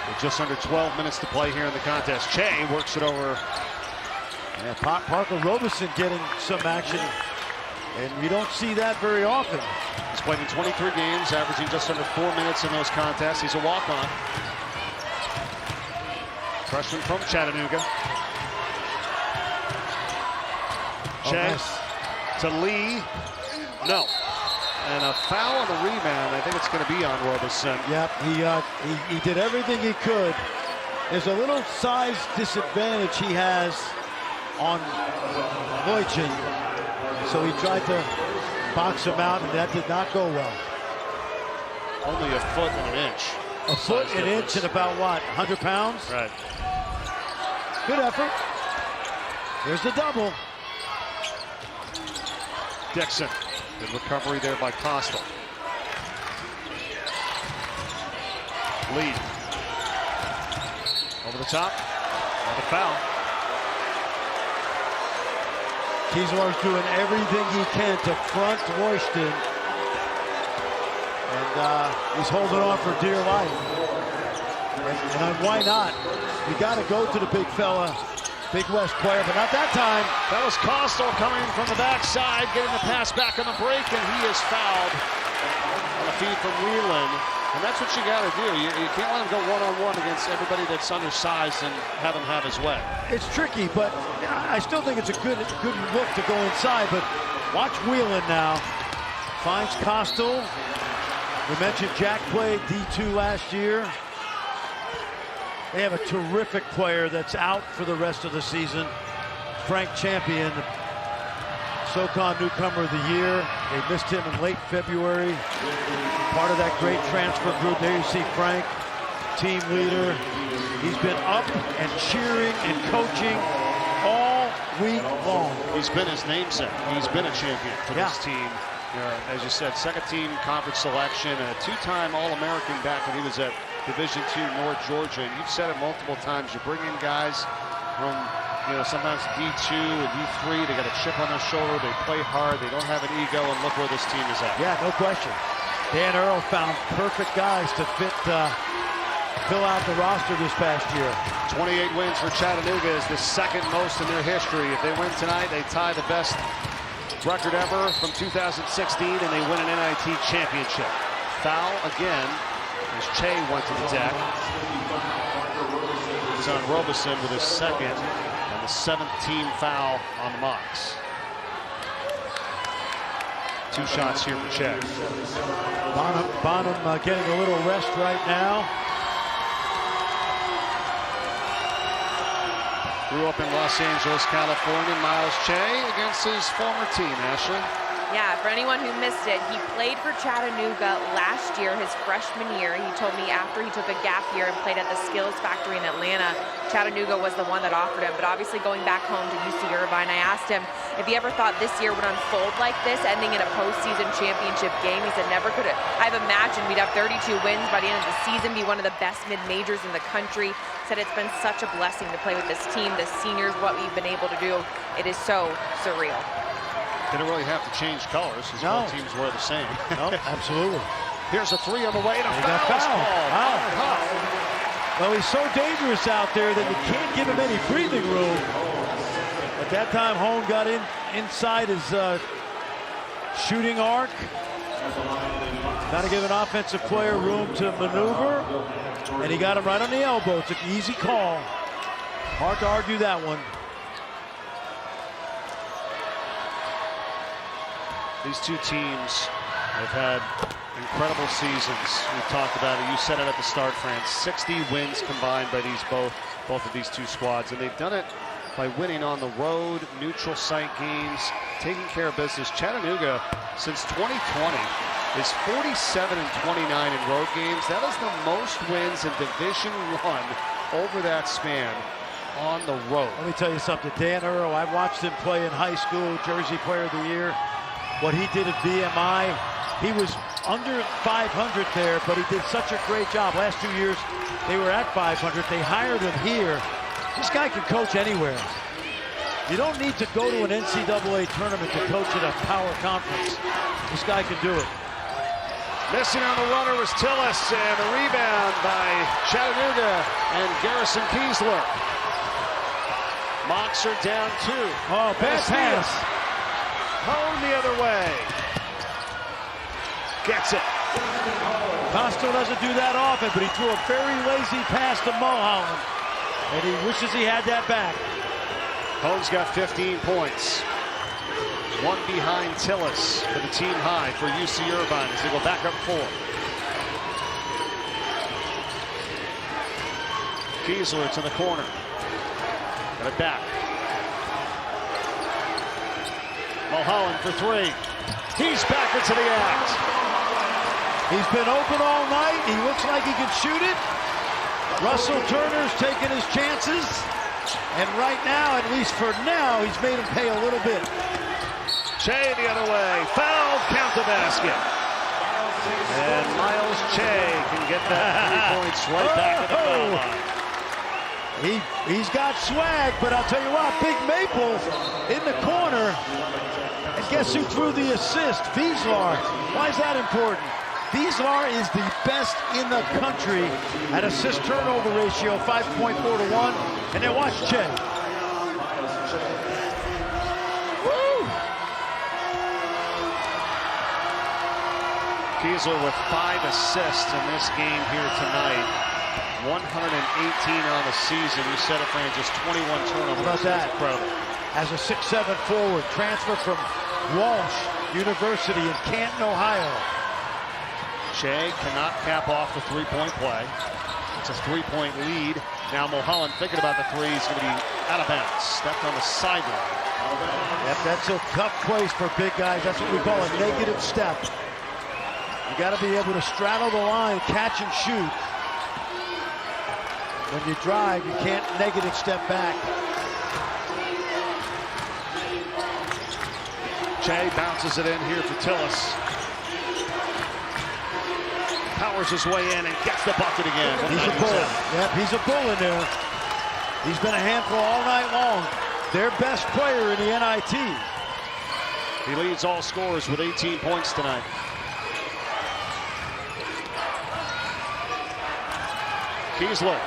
with just under 12 minutes to play here in the contest. Che works it over. Yeah, Parker Robeson getting some action, and you don't see that very often. He's played in 23 games, averaging just under 4 minutes in those contests. He's a walk-on. Freshman from Chattanooga. Che to Lee. No. And a foul on the rebound. I think it's going to be on Robeson. Yep, he did everything he could. There's a little size disadvantage he has on Voichin. So he tried to box him out, and that did not go well. Only a foot and an inch. A foot, an inch, and about what, 100 pounds? Right. Good effort. Here's the double. Dixon. Good recovery there by Costal. Lead. Over the top. And the foul. Kiesler's doing everything he can to front Royston. And he's holding on for dear life. And why not? You got to go to the big fella. Big West player, but not that time. That was Costal coming from the backside, getting the pass back on the break, and he is fouled on a feed from Whelan. And that's what you got to do. You can't let him go one-on-one against everybody that's undersized and have him have his way. It's tricky, but I still think it's a good look to go inside. But watch Whelan now. Finds Costal. We mentioned Jack played D2 last year. They have a terrific player that's out for the rest of the season. Frank Champion, SoCon Newcomer of the Year. They missed him in late February. Part of that great transfer group. There you see Frank, team leader. He's been up and cheering and coaching all week long. He's been his namesake. He's been a champion for this team. As you said, second team conference selection, a two-time All-American back when he was at Division II North Georgia. And you've said it multiple times. You bring in guys from, sometimes D2 and D3. They got a chip on their shoulder. They play hard. They don't have an ego. And look where this team is at. Yeah, no question. Dan Earl found perfect guys to fill out the roster this past year. 28 wins for Chattanooga is the second most in their history. If they win tonight, they tie the best record ever from 2016, and they win an NIT championship. Foul again as Che went to the deck. It's on Robeson with his second and the 7th team foul on the Mocs. 2 shots here for Che. Bonham getting a little rest right now. Grew up in Los Angeles, California. Miles Che against his former team, Ashley. Yeah, for anyone who missed it, he played for Chattanooga last year, his freshman year. He told me after he took a gap year and played at the Skills Factory in Atlanta, Chattanooga was the one that offered him. But obviously going back home to UC Irvine, I asked him if he ever thought this year would unfold like this, ending in a postseason championship game. He said never could I've imagined we'd have 32 wins by the end of the season, be one of the best mid-majors in the country. Said it's been such a blessing to play with this team, the seniors, what we've been able to do. It is so surreal. Didn't really have to change colors because both teams were the same. No, absolutely. Here's a 3 on the way, and a foul. Wow. Well, he's so dangerous out there that you can't give him any breathing room. At that time, Hone got inside his shooting arc. Got to give an offensive player room to maneuver, and he got him right on the elbow. It's an easy call. Hard to argue that one. These two teams have had incredible seasons. We've talked about it. You said it at the start, France. 60 wins combined by both of these two squads, and they've done it by winning on the road, neutral site games, taking care of business. Chattanooga, since 2020, is 47-29 in road games. That is the most wins in Division I over that span on the road. Let me tell you something. Dan Earl, I watched him play in high school, Jersey Player of the Year. What he did at VMI, he was under 500 there, but he did such a great job. Last 2 years, they were at 500. They hired him here. This guy can coach anywhere. You don't need to go to an NCAA tournament to coach at a power conference. This guy can do it. Missing on the runner was Tillis, and the rebound by Chattanooga and Garrison Kiesler. Mocs are down 2. Oh, bad pass. Hone the other way. Gets it. Costo doesn't do that often, but he threw a very lazy pass to Mulholland, and he wishes he had that back. Hone's got 15 points. 1 behind Tillis for the team high for UC Irvine as they go back up 4. Kiesler to the corner. Got it back. Mulholland for 3. He's back into the act. He's been open all night. He looks like he can shoot it. Russell Turner's taking his chances. And right now, at least for now, he's made him pay a little bit. Che the other way. Foul, count the basket. And Miles Che can get that 3 points right back at the foul line. He's got swag, but I'll tell you what, Big Maple in the corner. And guess who threw the assist? Wieslar. Why is that important? Wieslar is the best in the country at assist-turnover ratio, 5.4 to 1. And then watch Che. Woo! Kiesler with 5 assists in this game here tonight. 118 on the season. You said it, Fran, just 21 turnovers. How about that? Incredible. As a 6'7" forward, transfer from Walsh University in Canton, Ohio. Che cannot cap off the 3-point play. It's a 3-point lead Now Mulholland thinking about the three. He's going to be out of bounds. Stepped on the sideline. Yep, that's a tough place for big guys. That's what we call a negative step. You got to be able to straddle the line, catch and shoot. When you drive, you can't negative step back. Jay bounces it in here for Tillis. Powers his way in and gets the bucket again. He's a bull. Yep, he's a bull in there. He's been a handful all night long. Their best player in the NIT. He leads all scorers with 18 points tonight. Kiesler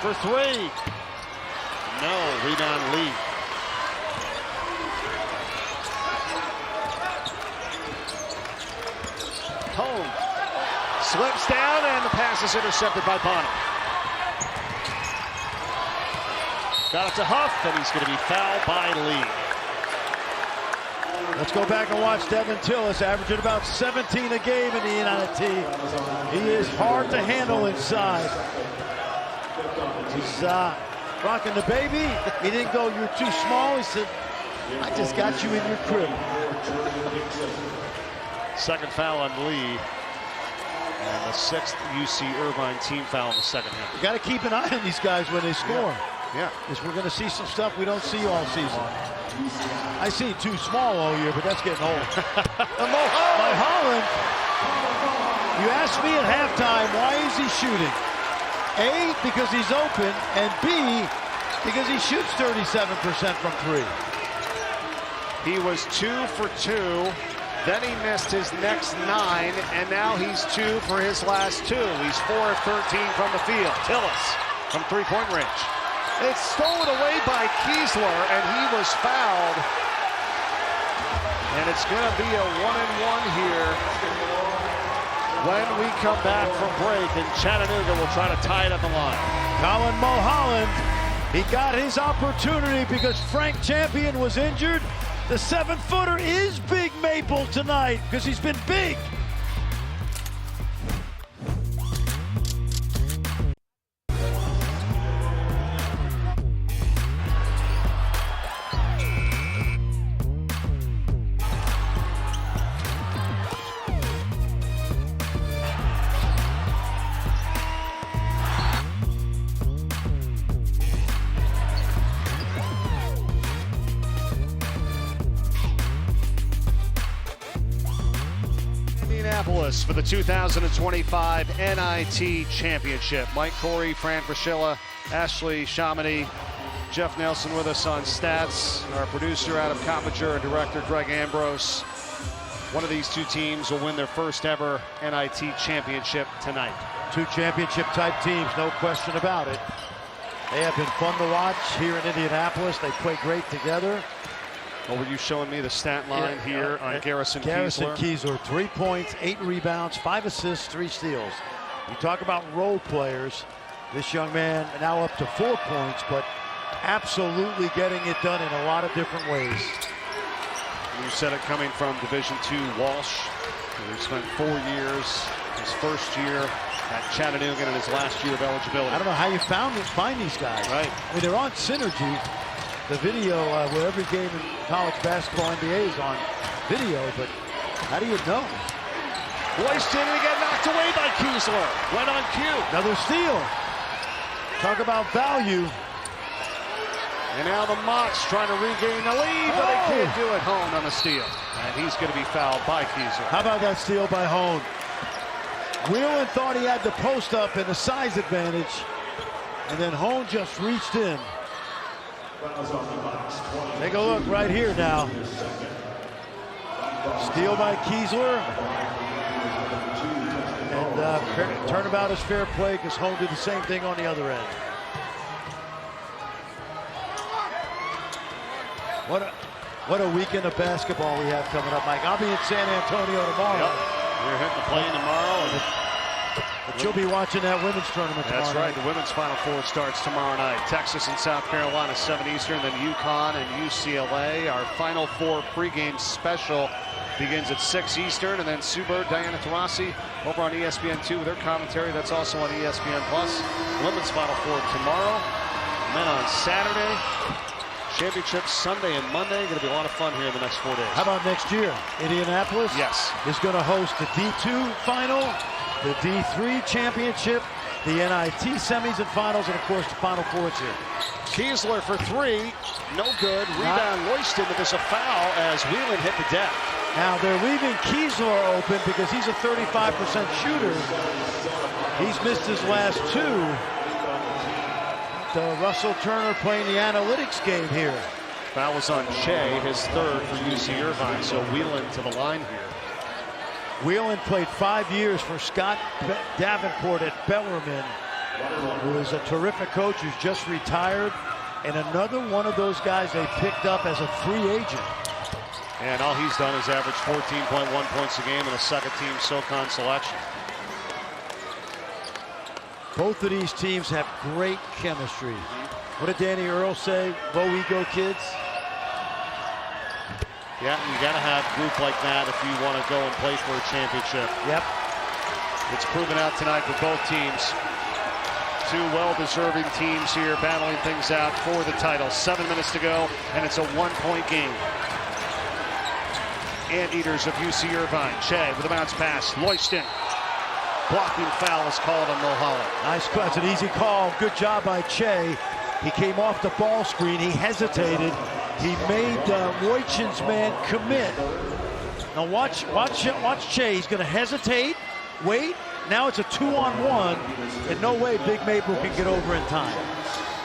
for three. No, rebound Lee. Home slips down and the pass is intercepted by Bonham. Got it to Huff and he's going to be fouled by Lee. Let's go back and watch Devin Tillis, averaging about 17 a game in the NIT. He is hard to handle inside. He's rocking the baby. He didn't go, "You're too small." He said, "I just got you in your crib." Second foul on Lee. And the 6th UC Irvine team foul in the second half. You got to keep an eye on these guys when they score. Yeah. Because we're going to see some stuff we don't see all season. I see too small all year, but that's getting old. Mulholland. You asked me at halftime, why is he shooting? A, because he's open, and B, because he shoots 37% from three. He was 2 for 2. Then he missed his next 9, and now he's 2 for his last 2. He's 4 of 13 from the field. Tillis from three-point range. It's stolen away by Kiesler, and he was fouled. And it's going to be a 1-and-1 here when we come back from break, and Chattanooga will try to tie it at the line. Colin Mulholland, he got his opportunity because Frank Champion was injured. The 7-footer is Big Maple tonight because he's been big. Indianapolis for the 2025 NIT Championship. Mike Corey, Fran Fraschilla, Ashley Chamonix, Jeff Nelson with us on stats. Our producer Adam Coppinger and director Greg Ambrose. One of these two teams will win their first ever NIT championship tonight. Two championship type teams, no question about it. They have been fun to watch here in Indianapolis. They play great together. What were you showing me the stat line here on Garrison Kiesler? 3 points, 8 rebounds, 5 assists, 3 steals. You talk about role players. This young man now up to 4 points, but absolutely getting it done in a lot of different ways. You said it coming from Division II Walsh. He spent 4 years, his first year at Chattanooga and his last year of eligibility. I don't know how you find these guys. Right. I mean, they're on Synergy, the video where every game in college basketball NBA is on video, but how do you know? Hoisted and get knocked away by Kiesler. Went on cue. Another steal. Talk about value. And now the Mocs trying to regain the lead, but they can't do it. Hone on the steal. And he's going to be fouled by Kiesler. How about that steal by Hone? Whelan thought he had the post up and the size advantage, and then Hone just reached in. Take a look right here now. Steal by Kiesler. And turnabout is fair play because Hone did the same thing on the other end. What a weekend of basketball we have coming up, Mike. I'll be in San Antonio tomorrow. Yep. We're hitting the plane tomorrow. But you'll be watching that women's tournament tomorrow. That's right. night. The women's Final Four starts tomorrow night. Texas and South Carolina, 7 Eastern, then UConn and UCLA. Our Final Four pregame special begins at 6 Eastern, and then Sue Bird, Diana Taurasi over on ESPN2 with their commentary. That's also on ESPN+. Women's Final Four tomorrow, men on Saturday. Championships Sunday and Monday. Going to be a lot of fun here in the next 4 days. How about next year? Indianapolis is going to host the D2 final, the D3 championship, the NIT semis and finals, and of course the Final Four is here. Kiesler for 3, no good. Rebound Royston, but there's a foul as Whelan hit the deck. Now they're leaving Kiesler open because he's a 35% shooter. He's missed his last 2. Russell Turner playing the analytics game here. Foul was on Che, his 3rd for UC Irvine, so Whelan to the line here. Whelan played 5 years for Scott Davenport at Bellarmine, who is a terrific coach who's just retired, and another one of those guys they picked up as a free agent. And all he's done is average 14.1 points a game in a second-team SoCon selection. Both of these teams have great chemistry. What did Danny Earl say? Low ego kids. Yeah, you got to have a group like that if you want to go and play for a championship. Yep. It's proven out tonight for both teams. 2 well-deserving teams here battling things out for the title. 7 minutes to go, and it's a 1-point game. Anteaters of UC Irvine. Che with a bounce pass. Loyston. Blocking foul is called on Mulholland. Nice call. It's an easy call. Good job by Che. He came off the ball screen. He hesitated. He made Wojcin's man commit. Now watch Che. He's going to hesitate. Wait. Now it's a 2-on-1, and no way Big Maple can get over in time.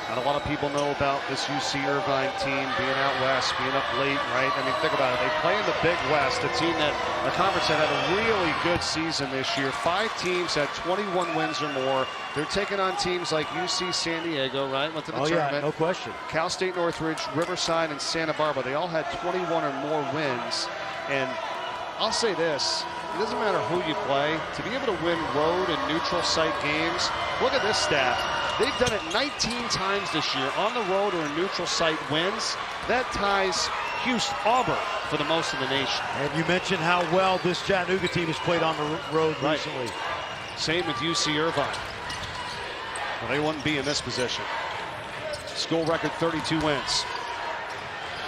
Not a lot of people know about this UC Irvine team being out west, being up late, right? I mean, think about it. They play in the Big West, a team that, a conference that had a really good season this year. 5 teams had 21 wins or more. They're taking on teams like UC San Diego, right? Went to the tournament. Yeah, no question. Cal State Northridge, Riverside, and Santa Barbara. They all had 21 or more wins. And I'll say this. It doesn't matter who you play. To be able to win road and neutral site games, look at this stat. They've done it 19 times this year on the road or in neutral site wins. That ties Houston, Auburn for the most in the nation. And you mentioned how well this Chattanooga team has played on the road recently. Same with UC Irvine. Well, they wouldn't be in this position. School record 32 wins.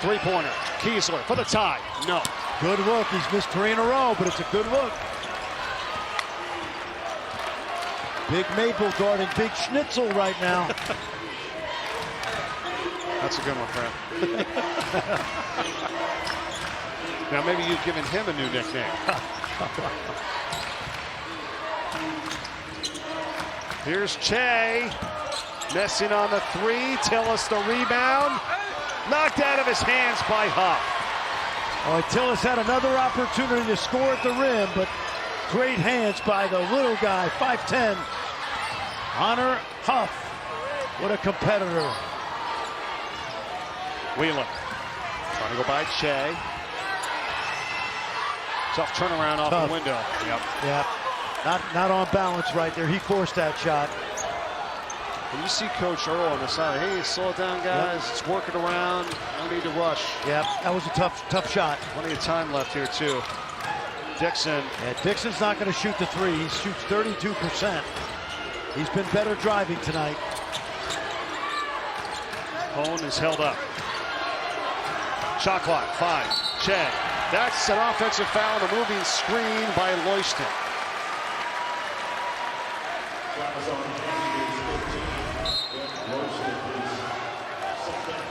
3-pointer. Kiesler for the tie. No. Good look. He's missed 3 in a row, but it's a good look. Big Maple guarding Big Schnitzel right now. That's a good one, Fred. Now maybe you've given him a new nickname. Here's Che. Messing on the 3. Tillis the rebound. Knocked out of his hands by Huff. Oh, Tillis had another opportunity to score at the rim, but great hands by the little guy, 5'10". Honor Huff. What a competitor. Whelan trying to go by Che. Tough turnaround off the window. Yep. Yeah. Not on balance right there. He forced that shot. And you see Coach Earl on the side. Hey, slow it down, guys. It's working around. No need to rush. Yeah, that was a tough shot. Plenty of time left here, too. Dixon. Yeah, Dixon's not going to shoot the 3. He shoots 32%. He's been better driving tonight. Hone is held up. Shot clock, 5. Che. That's an offensive foul and a moving screen by Loyston.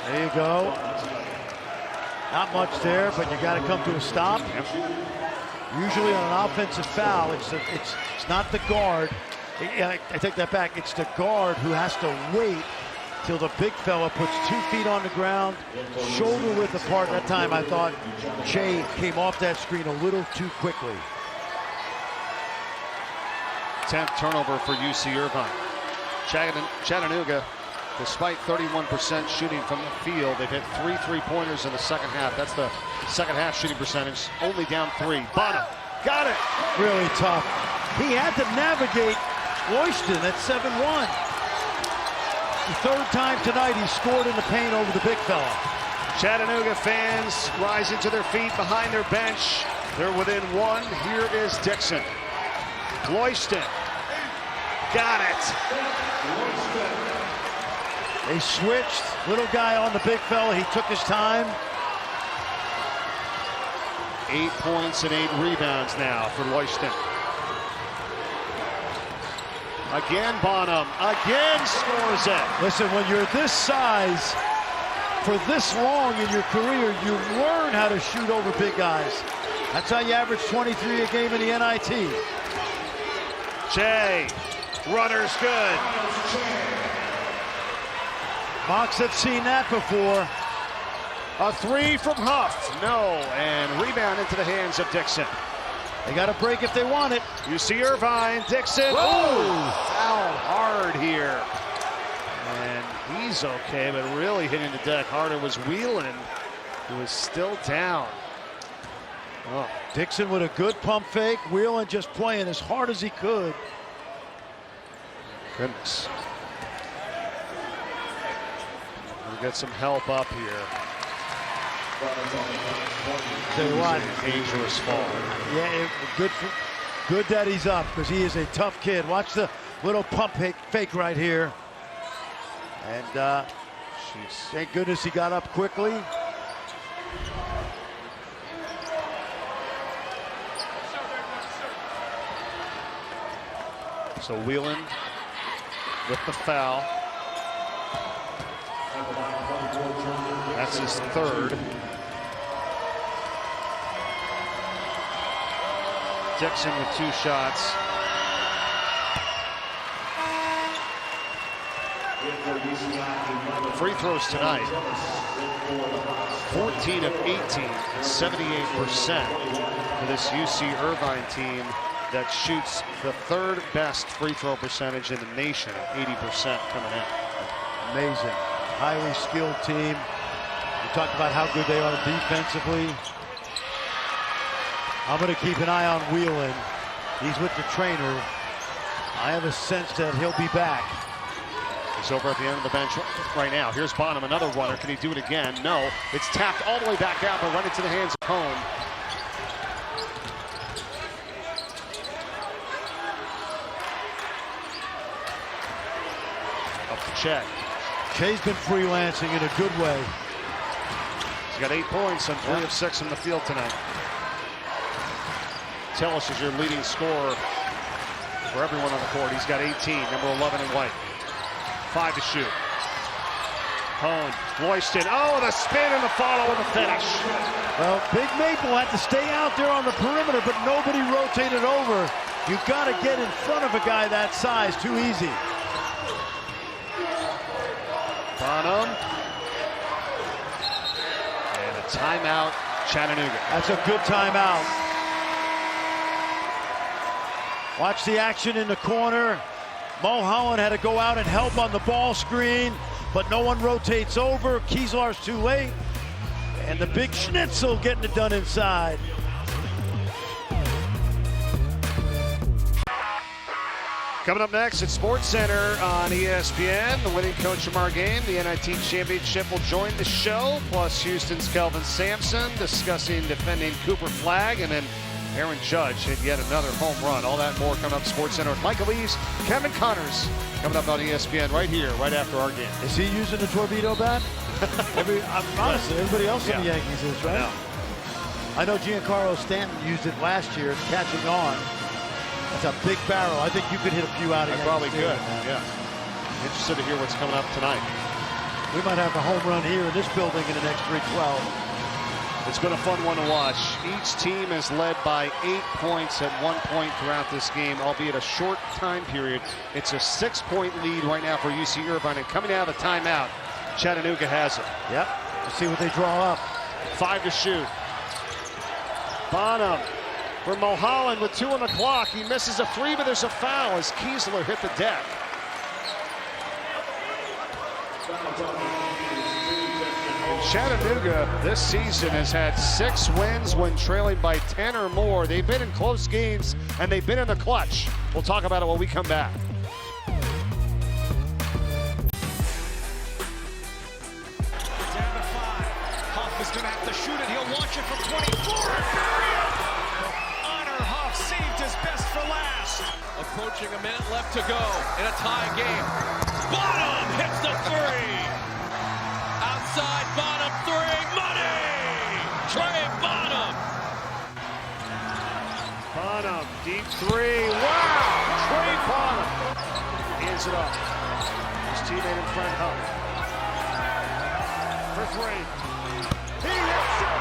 There you go. Not much there, but you got to come to a stop. Usually on an offensive foul, it's not the guard. I take that back. It's the guard who has to wait till the big fella puts 2 feet on the ground, shoulder width apart. That time I thought Che came off that screen a little too quickly. 10th turnover for UC Irvine. Chattanooga, despite 31% shooting from the field, they've hit 3 3-pointers in the second half. That's the second half shooting percentage. Only down 3. Bonham got it. Really tough. He had to navigate Royston at 7-1. The 3rd time tonight he scored in the paint over the big fella. Chattanooga fans rising to their feet behind their bench. They're within one. Here is Dixon. Loyston. Got it. They switched. Little guy on the big fella. He took his time. 8 points and 8 rebounds now for Loyston. Again, Bonham. Again scores it. Listen, when you're this size, for this long in your career, you learn how to shoot over big guys. That's how you average 23 a game in the NIT. Jay. Runner's good. Mocs have seen that before. A three from Huff. No. And rebound into the hands of Dixon. They got to break if they want it. You see Irvine. Dixon. Oh! Foul hard here. And he's okay, but really hitting the deck harder was Whelan, who was still down. Oh, Dixon with a good pump fake. Whelan just playing as hard as he could. Goodness. We'll get some help up here. Tell you what, dangerous fall. Yeah, good that he's up, because he is a tough kid. Watch the little pump fake right here. And thank goodness he got up quickly. So Whelan with the foul. That's his third. Dixon with 2 shots. Free throws tonight. 14 of 18, 78% for this UC Irvine team that shoots the 3rd best free throw percentage in the nation, 80% coming in. Amazing. Highly skilled team. We talked about how good they are defensively. I'm going to keep an eye on Whelan. He's with the trainer. I have a sense that he'll be back. He's over at the end of the bench right now. Here's Bonham, another runner. Can he do it again? No. It's tapped all the way back out, but run into the hands of Hone. Up to Che. Che's been freelancing in a good way. He's got 8 points on 3 of 6 from the field tonight. Tillis is your leading scorer for everyone on the court. He's got 18, number 11 in white. 5 to shoot. Hone, Loyston. Oh, the spin and the follow and the finish. Well, Big Maple had to stay out there on the perimeter, but nobody rotated over. You've got to get in front of a guy that size. Too easy. Bonham. And a timeout, Chattanooga. That's a good timeout. Watch the action in the corner. Mulholland had to go out and help on the ball screen, but no one rotates over. Kieslar's too late. And the big Schnitzel getting it done inside. Coming up next at SportsCenter on ESPN, the winning coach from our game, the NIT Championship, will join the show, plus Houston's Kelvin Sampson discussing defending Cooper Flagg, and then Aaron Judge hit yet another home run. All that and more coming up SportsCenter with Michael East, Kevin Connors, coming up on ESPN right here, right after our game. Is he using the torpedo bat? Honestly, everybody else in the Yankees is, right? No. I know Giancarlo Stanton used it last year. It's catching on. That's a big barrel. I think you could hit a few out of it. Probably could, yeah. Interested to hear what's coming up tonight. We might have a home run here in this building in the next 3-12. It's been a fun one to watch. Each team is led by 8 points at one point throughout this game, albeit a short time period. It's a 6-point lead right now for UC Irvine, and coming out of the timeout, Chattanooga has it. Yep. Let's see what they draw up. 5 to shoot. Bonham for Mulholland with 2 on the clock. He misses a 3, but there's a foul as Kiesler hit the deck. Chattanooga this season has had 6 wins when trailing by 10 or more. They've been in close games and they've been in the clutch. We'll talk about it when we come back. Down to 5. Huff is going to have to shoot it. He'll launch it from 24. Approaching a minute left to go in a tie game. Bonham hits the three. Outside Bonham three. Money! Trey Bonham. Bonham, deep three. Wow! Trey Bonham hands it off. His teammate in front, Huff. For three. He hits it!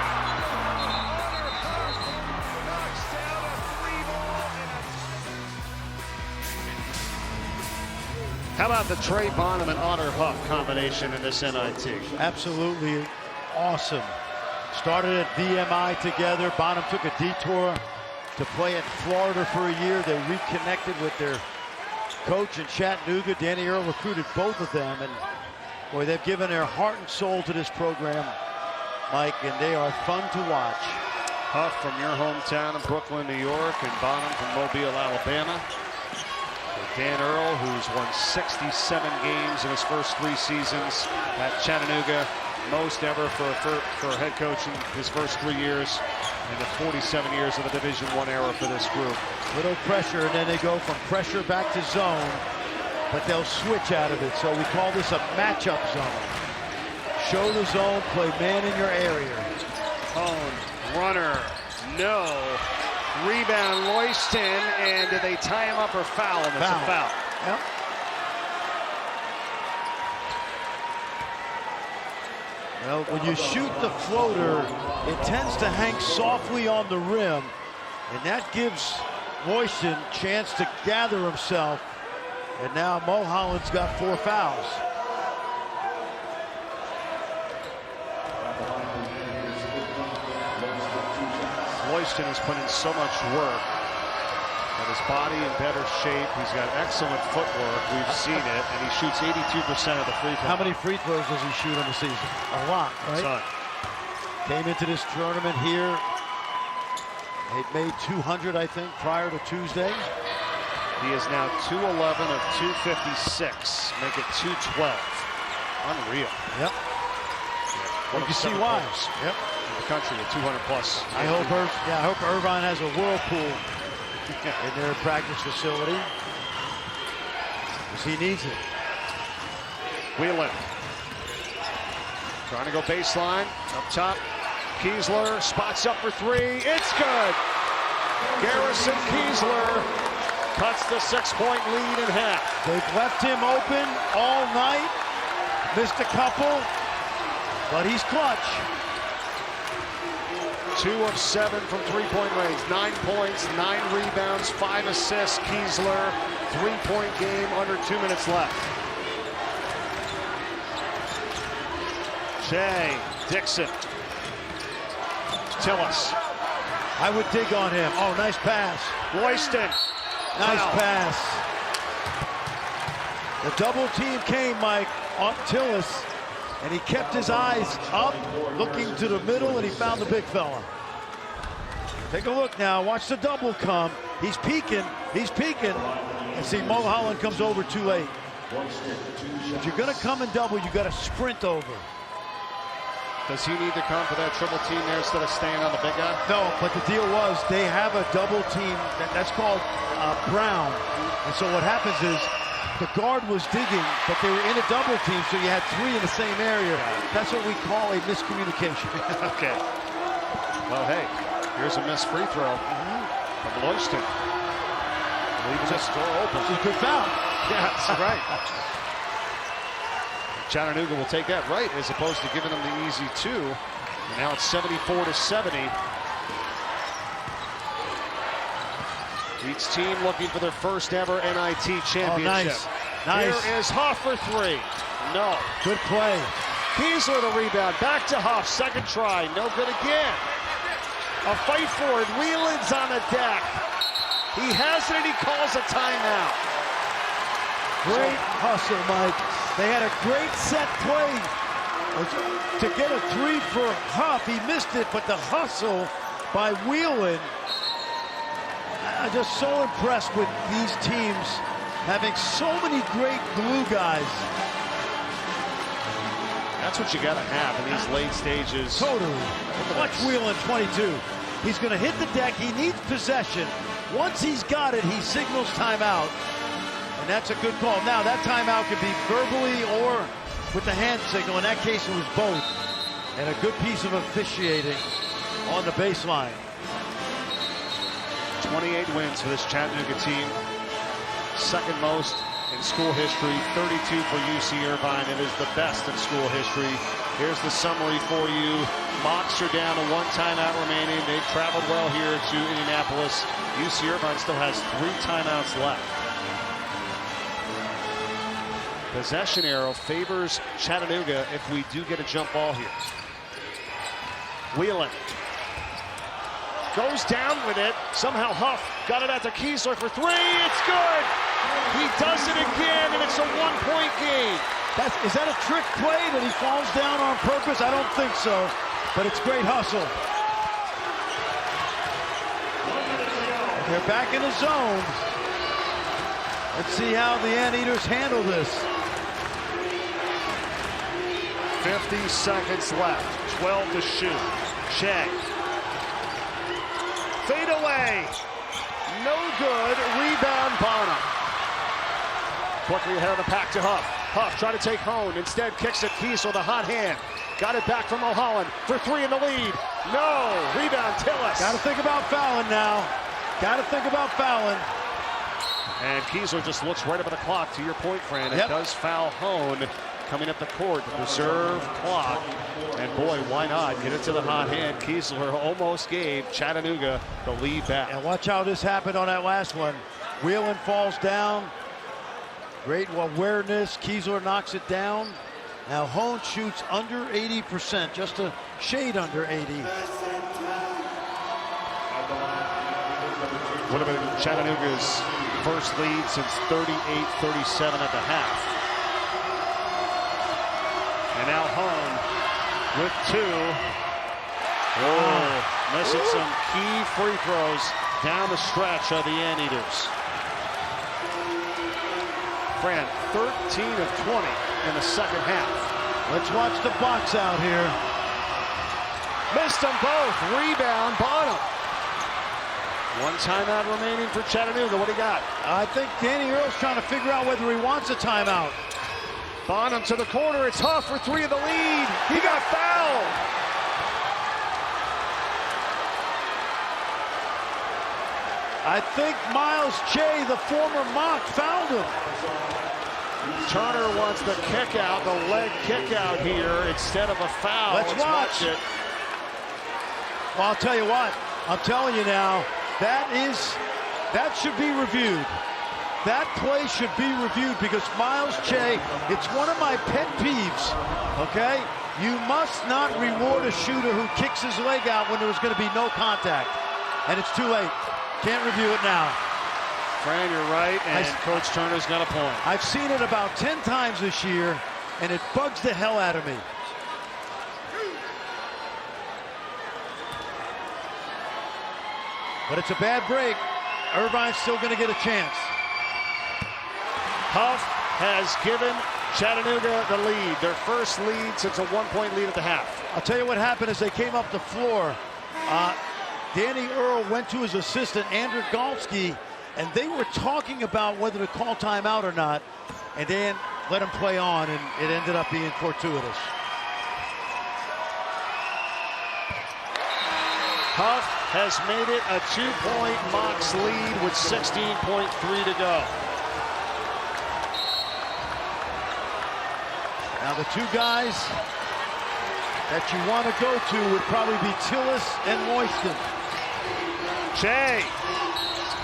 Knocks down a three ball. How about the Trey Bonham and Otter Huff combination in this NIT? Absolutely awesome. Started at VMI together. Bonham took a detour to play in Florida for a year. They reconnected with their coach in Chattanooga. Danny Earl recruited both of them, and boy, they've given their heart and soul to this program, Mike, and they are fun to watch. Huff from your hometown of Brooklyn, New York, and Bonham from Mobile, Alabama. Dan Earl, who's won 67 games in his first 3 seasons at Chattanooga, most ever for a head coach in his first 3 years, and the 47 years of the Division I era for this group. Little pressure, and then they go from pressure back to zone, but they'll switch out of it. So we call this a matchup zone. Show the zone, play man in your area. Hone, runner, no. Rebound, Loyston, and did they tie him up or foul him? It's a foul. Yep. Well, when you shoot the floater, it tends to hang softly on the rim, and that gives Loyston a chance to gather himself. And now Mulholland's got 4 fouls. Loyston has put in so much work. Got his body in better shape. He's got excellent footwork. We've seen it, and he shoots 82% of the free throws. How many free throws does he shoot on the season? A lot, right? Son. Came into this tournament here. He'd made 200, I think, prior to Tuesday. He is now 211 of 256. Make it 212. Unreal. Yep. Yeah, you can see why. Yep. In the country with 200 plus. I hope Irvine has a whirlpool in their practice facility, because he needs it. Wheelan. Trying to go baseline. Up top. Kiesler spots up for 3. It's good. Garrison Kiesler cuts the 6-point lead in half. They've left him open all night. Missed a couple, but he's clutch. 2 of 7 from 3-point range. 9 points, 9 rebounds, 5 assists. Kiesler, 3-point game, under 2 minutes left. Shea, Dixon, Tillis. I would dig on him. Oh, nice pass. Loyston. Nice Foul. pass. The double team came, Mike, on Tillis, and he kept his eyes up, looking to the middle, and he found the big fella. Take a look now. Watch the double come. He's peeking. He's peeking. And see, Mulholland comes over too late. If you're going to come and double, you got to sprint over. Does he need to come for that triple team there instead of staying on the big guy? No, but the deal was they have a double team. That's called Brown. And so what happens is the guard was digging, but they were in a double team, so you had 3 in the same area. That's what we call a miscommunication. Okay. Well, hey, here's a missed free throw from Loyston. Leaves this door open. It's a good foul. Yeah, that's right. Chattanooga will take that right, as opposed to giving them the easy 2. And now it's 74-70. Each team looking for their first ever NIT championship. Oh, nice. Here is Huff for 3. No. Good play. Kiesler the rebound. Back to Huff. Second try. No good again. A fight for it. Wheelan's on the deck. He has it, and he calls a timeout. Great hustle, Mike. They had a great set play to get a 3 for Huff. He missed it, but the hustle by Wheelan. I'm just so impressed with these teams having so many great glue guys. That's what you got to have in these late stages. Totally. Watch Wheelan, 22. He's going to hit the deck. He needs possession. Once he's got it, he signals timeout, and that's a good call. Now, that timeout could be verbally or with the hand signal. In that case, it was both. And a good piece of officiating on the baseline. 28 wins for this Chattanooga team. Second most in school history, 32 for UC Irvine. It is the best in school history. Here's the summary for you. Mocs are down to 1 timeout remaining. They've traveled well here to Indianapolis. UC Irvine still has 3 timeouts left. Possession arrow favors Chattanooga if we do get a jump ball here. Wheelan goes down with it. Somehow Huff got it out to Kiesler for 3. It's good. He does it again, and it's a 1-point game. Is that a trick play that he falls down on purpose? I don't think so, but it's great hustle. They're back in the zone. Let's see how the Anteaters handle this. 50 seconds left, 12 to shoot. Che. Fade away. No good. Rebound Bonham. Quickly ahead of the pack to Huff. Huff trying to take Hone. Instead kicks it. Kiesel, the hot hand. Got it back from Mulholland for 3 in the lead. No. Rebound Tillis. Got to think about fouling now. Got to think about fouling. And Kiesler just looks right up at the clock. To your point, Fran, it does foul Hone coming up the court to preserve clock. And boy, why not? Get it to the hot hand. Kiesler almost gave Chattanooga the lead back. And watch how this happened on that last one. Wheelan falls down. Great awareness. Kiesler knocks it down. Now Hone shoots under 80%, just a shade under 80. Would have been Chattanooga's first lead since 38-37 at the half. And now Hone with 2. Oh, missing some key free throws down the stretch of the Anteaters. Fran, 13 of 20 in the second half. Let's watch the box out here. Missed them both. Rebound Bonham. 1 timeout remaining for Chattanooga. What do you got? I think Danny Earle's trying to figure out whether he wants a timeout. Bonham to the corner. It's Huff for 3 of the lead. He got fouled. I think Miles Che, the former Mock, fouled him. Turner wants the kick out, the leg kick out here instead of a foul. Let's watch it. Well, I'll tell you what. I'm telling you now, that should be reviewed. That play should be reviewed because Miles Che, it's one of my pet peeves, okay? You must not reward a shooter who kicks his leg out when there was going to be no contact. And it's too late. Can't review it now. Fran, you're right, and Coach Turner's got a point. I've seen it about 10 times this year, and it bugs the hell out of me. But it's a bad break. Irvine's still going to get a chance. Huff has given Chattanooga the lead, their first lead since a 1-point lead at the half. I'll tell you what happened as they came up the floor. Danny Earle went to his assistant, Andrew Galsky, and they were talking about whether to call timeout or not, and then let him play on, and it ended up being fortuitous. Huff has made it a 2-point Mocs lead with 16.3 to go. Now the 2 guys that you want to go to would probably be Tillis and Moiston. Che,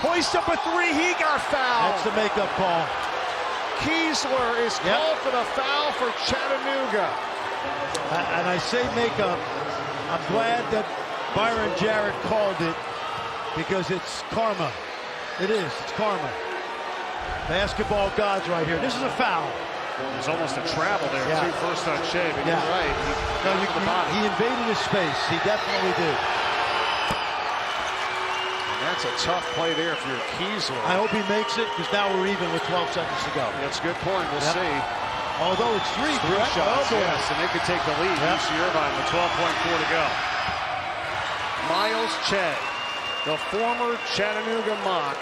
hoist up a 3, he got fouled. That's the makeup call. Kiesler is called for the foul for Chattanooga. And I say makeup, I'm glad that Byron Jarrett called it because it's karma. It is, it's karma. Basketball gods right here. This is a foul. There's almost a travel there, too, first on Che, but you're right. He invaded his space. He definitely did. That's a tough play there for your Kiesler. I hope he makes it because now we're even with 12 seconds to go. That's a good point. We'll see. Although it's 3 shots, oh, yes, and they could take the lead. UC Irvine with 12.4 to go. Miles Che the former Chattanooga Mock,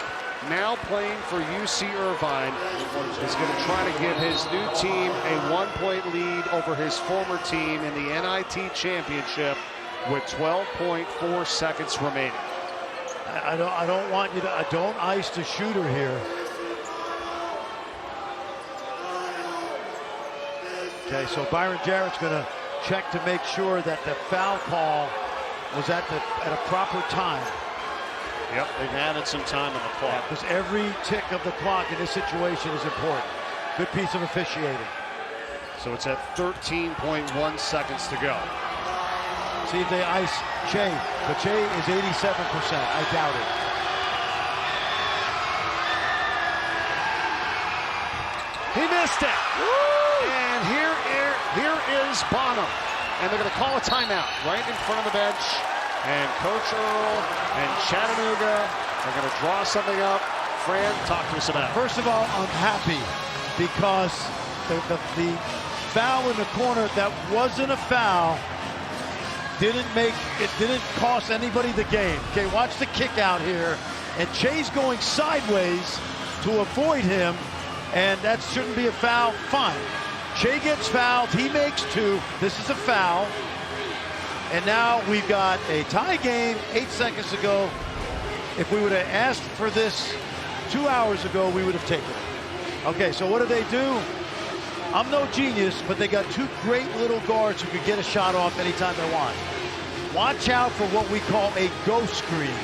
now playing for UC Irvine, is going to try to give his new team a 1-point lead over his former team in the NIT championship with 12.4 seconds remaining. I don't want you to, don't ice the shooter here. Okay, so Byron Jarrett's going to check to make sure that the foul call was at a proper time. Yep, they've added some time on the clock. Because every tick of the clock in this situation is important. Good piece of officiating. So it's at 13.1 seconds to go. See if they ice Che, but Che is 87%. I doubt it. He missed it. Woo! And here is Bonham. And they're going to call a timeout right in front of the bench. And Coach Earl and Chattanooga are going to draw something up. Fran, talk to us about it. First of all, I'm happy because the foul in the corner that wasn't a foul didn't cost anybody the game. Okay, watch the kick out here, and Che's going sideways to avoid him, and that shouldn't be a foul. Fine. Che gets fouled, he makes 2. This is a foul. And now we've got a tie game 8 seconds to go. If we would have asked for this 2 hours ago, we would have taken it. Okay, so what do they do? I'm no genius, but they got 2 great little guards who can get a shot off anytime they want. Watch out for what we call a ghost screen.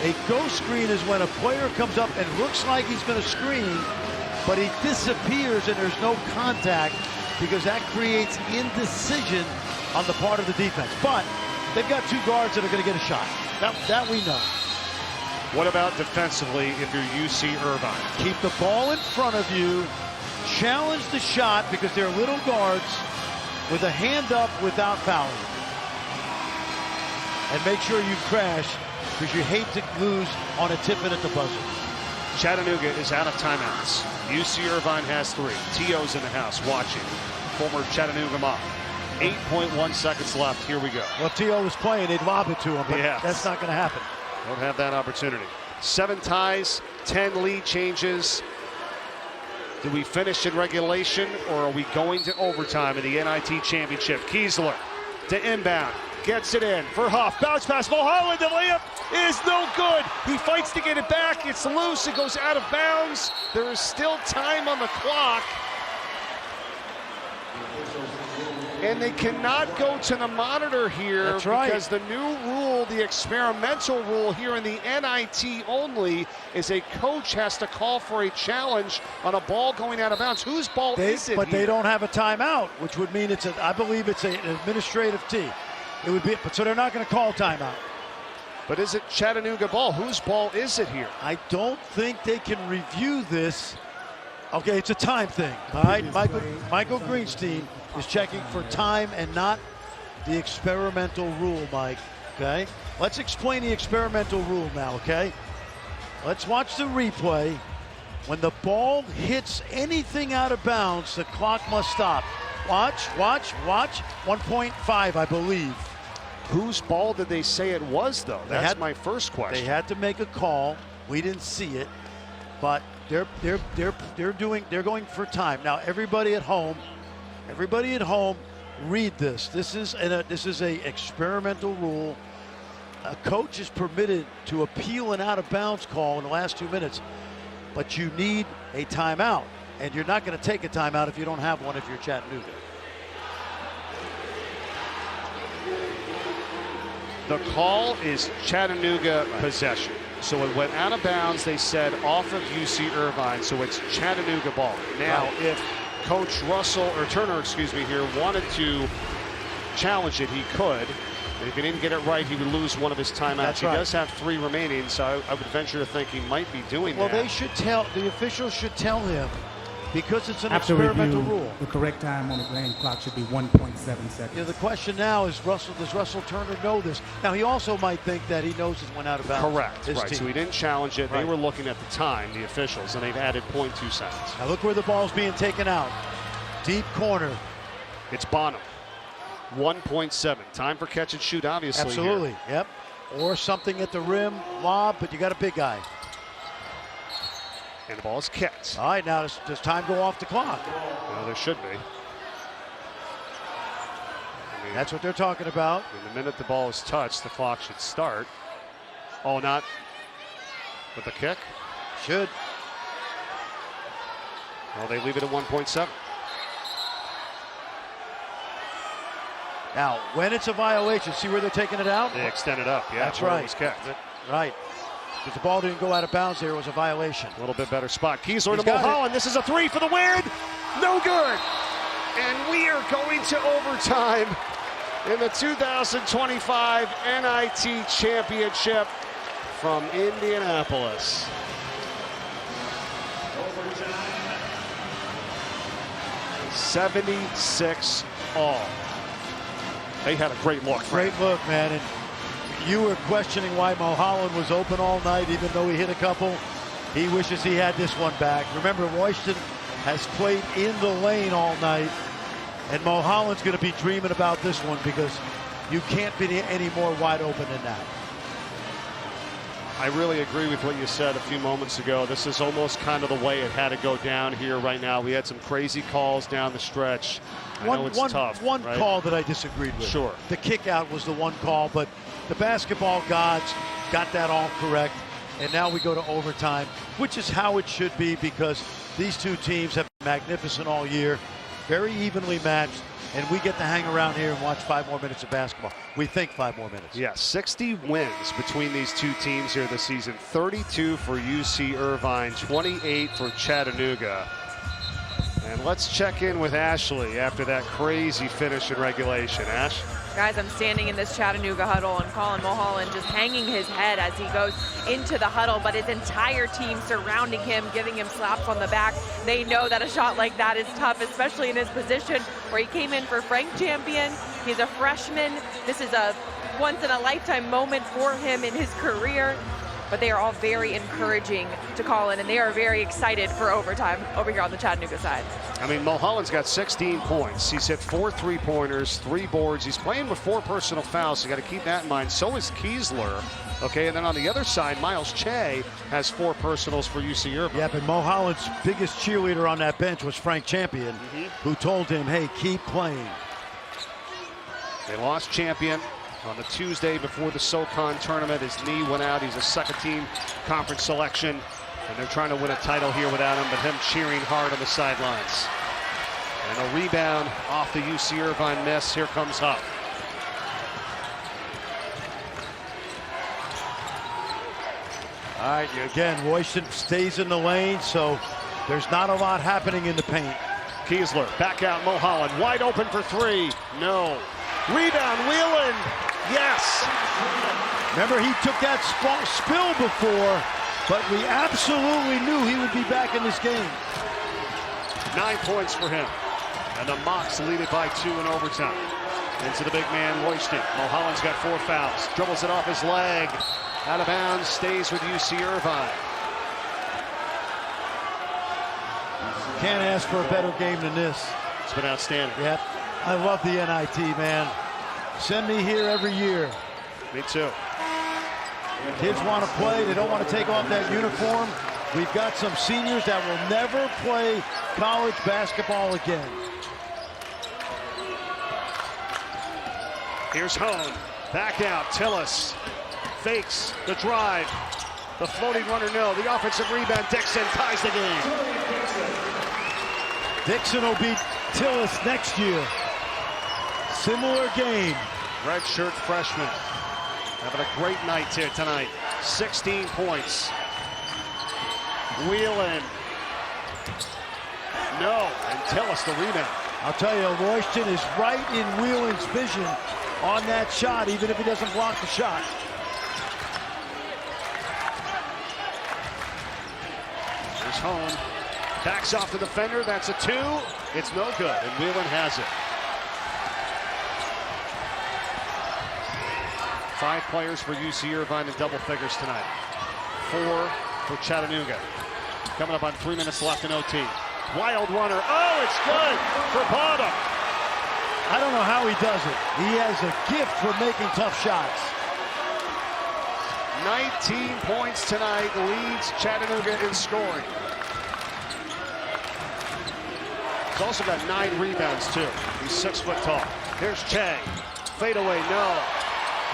A ghost screen is when a player comes up and looks like he's going to screen, but he disappears and there's no contact because that creates indecision on the part of the defense. But they've got 2 guards that are going to get a shot. That we know. What about defensively if you're UC Irvine? Keep the ball in front of you. Challenge the shot because they're little guards with a hand up without fouling. And make sure you crash because you hate to lose on a tip-in at the buzzer. Chattanooga is out of timeouts. UC Irvine has 3. T.O.'s in the house watching. Former Chattanooga Mock. 8.1 seconds left. Here we go. Well, if T.O. was playing, they'd lob it to him, but yes, that's not going to happen. Don't have that opportunity. 7 ties, 10 lead changes. Do we finish in regulation, or are we going to overtime in the NIT championship? Kiesler to inbound. Gets it in for Huff. Bounce pass. Mulholland, the layup is no good. He fights to get it back. It's loose. It goes out of bounds. There is still time on the clock. And they cannot go to the monitor here. That's right. Because the new rule, the experimental rule here in the NIT only, is a coach has to call for a challenge on a ball going out of bounds. Whose ball is it? But here? they don't have a timeout, which would mean I believe it's an administrative tee. It would be, so they're not going to call timeout. But is it Chattanooga ball? Whose ball is it here? I don't think they can review this. Okay, it's a time thing. All right, Michael Greenstein is checking for time and not the experimental rule, Mike. Okay, let's explain the experimental rule now. Okay, let's watch the replay. When the ball hits anything out of bounds, the clock must stop. Watch. 1.5, I believe. Whose ball did they say it was, though? That's my first question. They had to make a call. We didn't see it, but they're going for time. Now, everybody at home, read this. This is a experimental rule. A coach is permitted to appeal an out of bounds call in the last 2 minutes, but you need a timeout, and you're not going to take a timeout if you don't have one if you're Chattanooga. The call is Chattanooga possession. So it went out of bounds, they said, off of UC Irvine, so it's Chattanooga ball. Now, if Coach Russell, or Turner, excuse me, here, wanted to challenge it, he could. And if he didn't get it right, he would lose one of his timeouts. That's he right. does have 3 remaining, so I would venture to think he might be doing that. Well, they should the officials should tell him, because it's an After experimental review, rule. the correct time on the game clock should be 1.7 seconds. You know, the question now is, does Russell Turner know this? Now, he also might think that he knows it went out of bounds. Correct, right. Team. So he didn't challenge it. Right. They were looking at the time, the officials, and they've added 0.2 seconds. Now, look where the ball's being taken out. Deep corner. It's Bonham. 1.7. Time for catch and shoot, obviously. Absolutely, here. yep. or something at the rim, lob, but you got a big guy. And the ball is kicked. All right, now does time go off the clock? Well, there should be. That's what they're talking about. And the minute the ball is touched, the clock should start. Oh, not with the kick? Should. Well, they leave it at 1.7. Now, when it's a violation, see where they're taking it out? They extend it up, yeah. That's where right. It was kicked. Right. Because the ball didn't go out of bounds there, it was a violation. A little bit better spot. Kiesler to got Mulholland. This is a three for the win. No good. And we are going to overtime in the 2025 NIT Championship from Indianapolis. 76 all. They had a great look. Great look, man. And you were questioning why Mulholland was open all night, even though he hit a couple. He wishes he had this one back. Remember, Royston has played in the lane all night, and Mulholland's going to be dreaming about this one because you can't be any more wide open than that. I really agree with what you said a few moments ago. This is almost kind of the way it had to go down here right now. We had some crazy calls down the stretch. I know it's tough. One right? call that I disagreed with. Sure. The kick out was the one call, but the basketball gods got that all correct. And now we go to overtime, which is how it should be because these two teams have been magnificent all year, very evenly matched, and we get to hang around here and watch 5 more minutes of basketball. We think 5 more minutes. Yeah, 60 wins between these two teams here this season. 32 for UC Irvine, 28 for Chattanooga. And let's check in with Ashley after that crazy finish in regulation. Ash? Guys, I'm standing in this Chattanooga huddle, and Colin Mulholland just hanging his head as he goes into the huddle, but his entire team surrounding him, giving him slaps on the back. They know that a shot like that is tough, especially in his position where he came in for Frank Champion. He's a freshman. This is a once-in-a-lifetime moment for him in his career. But they are all very encouraging to Colin, and they are very excited for overtime over here on the Chattanooga side. I mean, Mulholland's got 16 points. He's hit 4 3-pointers, 3 boards. He's playing with 4 personal fouls, so you got to keep that in mind. So is Kiesler. Okay, and then on the other side, Miles Che has 4 personals for UC Irvine. Yeah, but Mulholland's biggest cheerleader on that bench was Frank Champion, who told him, hey, keep playing. They lost Champion on the Tuesday before the SoCon tournament. His knee went out. He's a second-team conference selection, and they're trying to win a title here without him, but him cheering hard on the sidelines. And a rebound off the UC Irvine miss. Here comes Huff. All right, again, Royston stays in the lane, so there's not a lot happening in the paint. Kiesler back out. Mulholland wide open for 3. No. Rebound. Wheelan. Yes. Remember, he took that spill before, but we absolutely knew he would be back in this game. 9 points for him. And the Mocs lead it by 2 in overtime. Into the big man, Royston. Mulholland's got 4 fouls. Dribbles it off his leg. Out of bounds, stays with UC Irvine. Can't ask for a better game than this. It's been outstanding. Yep. I love the NIT, man. Send me here every year. Me too. Kids want to play. They don't want to take off that uniform. We've got some seniors that will never play college basketball again. Here's Hone. Back out. Tillis fakes the drive. The floating runner, no. The offensive rebound. Dixon ties the game. Dixon will beat Tillis next year. Similar game. Redshirt freshman. Having a great night here tonight. 16 points. Wheelan. No. And Tillis the rebound. I'll tell you, Royston is right in Wheelan's vision on that shot, even if he doesn't block the shot. There's Hone. Backs off the defender. That's a 2. It's no good. And Wheelan has it. 5 players for UC Irvine in double figures tonight. 4 for Chattanooga. Coming up on 3 minutes left in OT. Wild runner. Oh, it's good for Bottom. I don't know how he does it. He has a gift for making tough shots. 19 points tonight, leads Chattanooga in scoring. He's also got 9 rebounds, too. He's 6 foot tall. Here's Che. Fade away, no.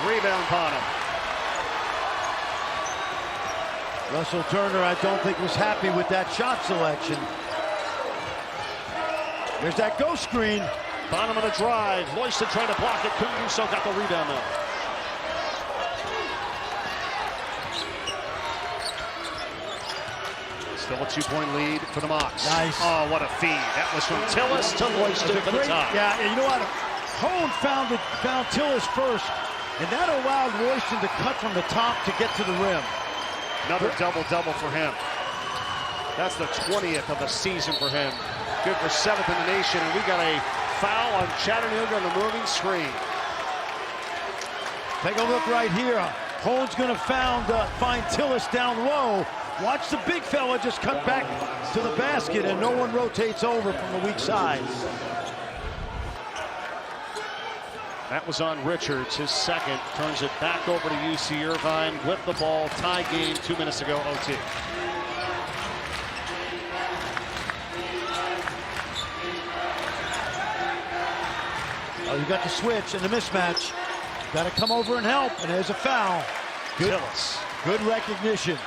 Rebound Bonham. Russell Turner, I don't think, was happy with that shot selection. There's that ghost screen. Bonham on a drive. Loyston trying to block it. Couldn't do so. Got the rebound, though. Still a 2-point lead for the Mocs. Nice. Oh, what a feed. That was from Tillis to Loyston for the top. Yeah, and you know what? Hone found Tillis first, and that allowed Loyston to cut from the top to get to the rim. Another double-double for him. That's the 20th of the season for him. Good for 7th in the nation, and we got a foul on Chattanooga on the moving screen. Take a look right here. Hone's going to find Tillis down low. Watch the big fella just cut back to the basket, and no one rotates over from the weak side. That was on Richards, his second. Turns it back over to UC Irvine with the ball. Tie game, 2 minutes ago, OT. Oh, you got the switch and the mismatch. Got to come over and help, and there's a foul. Good, good recognition.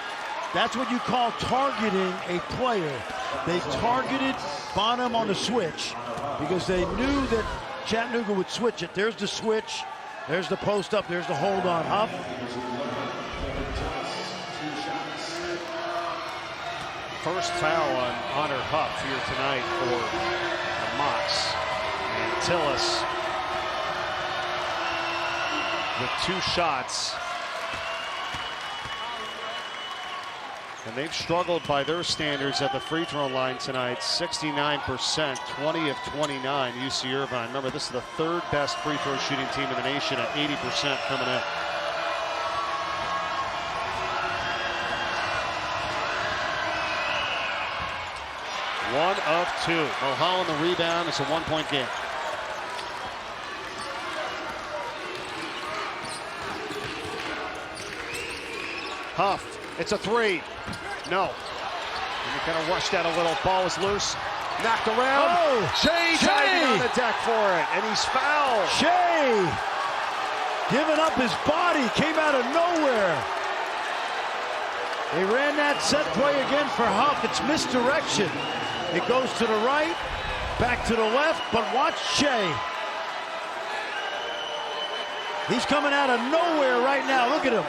That's what you call targeting a player. They targeted Bonham on the switch because they knew that Chattanooga would switch it. There's the switch. There's the post up. There's the hold on Huff. First foul on Hunter Huff here tonight for the Mocs. And Tillis with 2 shots. And they've struggled by their standards at the free throw line tonight. 69%, 20 of 29, UC Irvine. Remember, this is the 3rd best free throw shooting team in the nation at 80% coming in. One of 2. Mulholland the rebound. It's a 1-point game. Huff. It's a 3. No. And he kind of rushed out a little. Ball was loose. Knocked around. Oh, Shea diving on the deck for it. And he's fouled. Shea giving up his body. Came out of nowhere. They ran that set play again for Huff. It's misdirection. It goes to the right, back to the left, but watch Shea. He's coming out of nowhere right now. Look at him.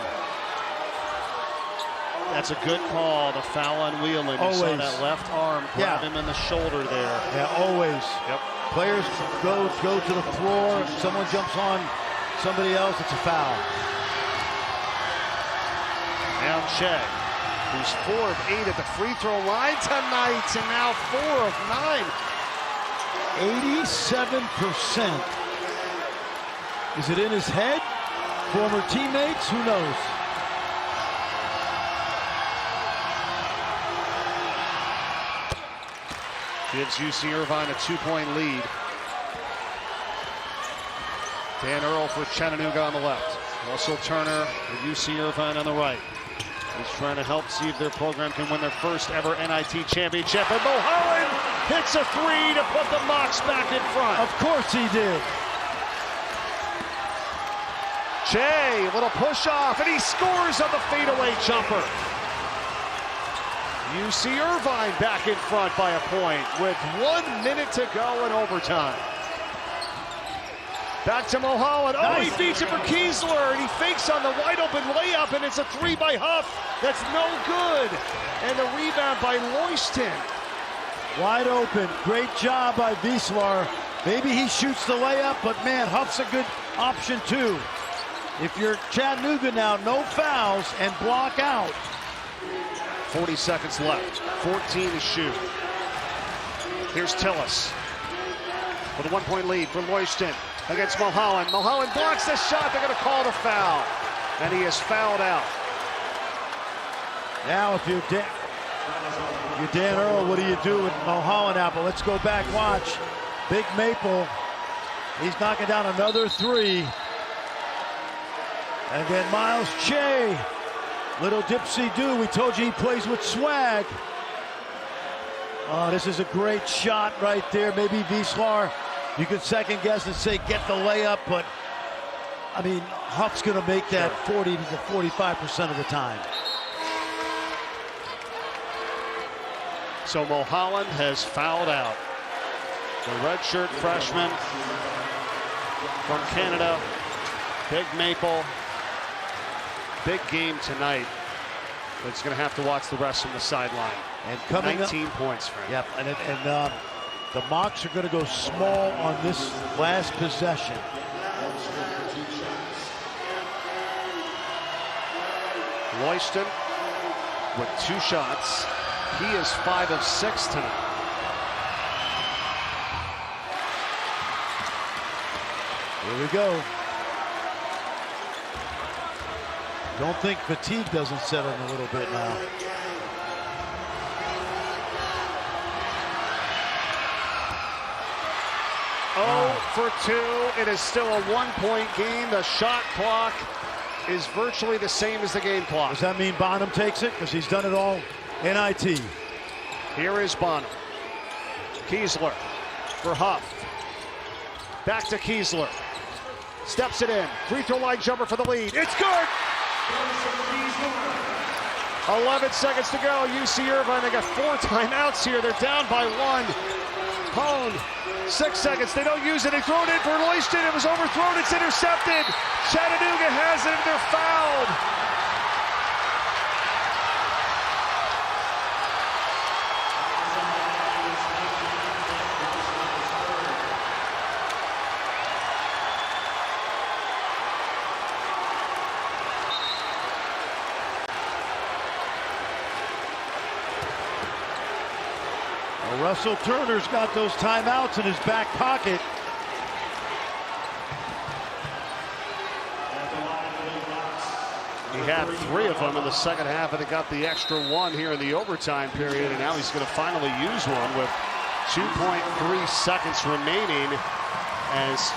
That's a good call. The foul on Wheelan. You saw that left arm grab him in the shoulder there. Yeah, always. Yep. Players go to the floor. If someone jumps on somebody else, it's a foul. Now Shea, who's 4 of 8 at the free throw line tonight, and now 4 of 9. 87%. Is it in his head? Former teammates? Who knows? Gives UC Irvine a 2-point lead. Dan Earl for Chattanooga on the left. Russell Turner for UC Irvine on the right. He's trying to help see if their program can win their first ever NIT championship. And Mulholland hits a 3 to put the Mocs back in front. Of course he did. Che, a little push off, and he scores on the fadeaway jumper. UC Irvine back in front by a point with 1 minute to go in overtime. Back to Mulholland. Oh, he feeds it for Kiesler, and he fakes on the wide open layup, and it's a 3 by Huff. That's no good. And the rebound by Loyston. Wide open. Great job by Wiesler. Maybe he shoots the layup, but man, Huff's a good option too. If you're Chattanooga now, no fouls and block out. 40 seconds left. 14 to shoot. Here's Tillis with a 1-point lead for Loyston against Mulholland. Mulholland blocks the shot. They're going to call the foul. And he is fouled out. Now if you're Dan Earl, what do you do with Mulholland out? But let's go back, watch. Big Maple. He's knocking down another 3. And again, Miles Che Little dipsy-do. We told you he plays with swag. Oh, this is a great shot right there. Maybe Wislar, you could second guess and say get the layup, but I mean, Huff's going to make that 40 to 45% of the time. So Mulholland has fouled out. The redshirt freshman from Canada, Big Maple. Big game tonight, but he's going to have to watch the rest from the sideline. And coming 19 points for him. Yep, and the Mocs are going to go small on this last possession. Loyston with 2 shots. He is 5 of 6 tonight. Here we go. Don't think fatigue doesn't set in a little bit now. For 2. It is still a 1-point game. The shot clock is virtually the same as the game clock. Does that mean Bonham takes it? Because he's done it all NIT. Here is Bonham. Kiesler for Huff. Back to Kiesler. Steps it in. Free throw line jumper for the lead. It's good! 11 seconds to go. UC Irvine, they got 4 timeouts here. They're down by 1. Hone, 6 seconds. They don't use it. They throw it in for Loyston. It was overthrown. It's intercepted. Chattanooga has it, and they're fouled. Russell Turner's got those timeouts in his back pocket. He had 3 of them in the second half, and he got the extra 1 here in the overtime period, and now he's going to finally use one with 2.3 seconds remaining as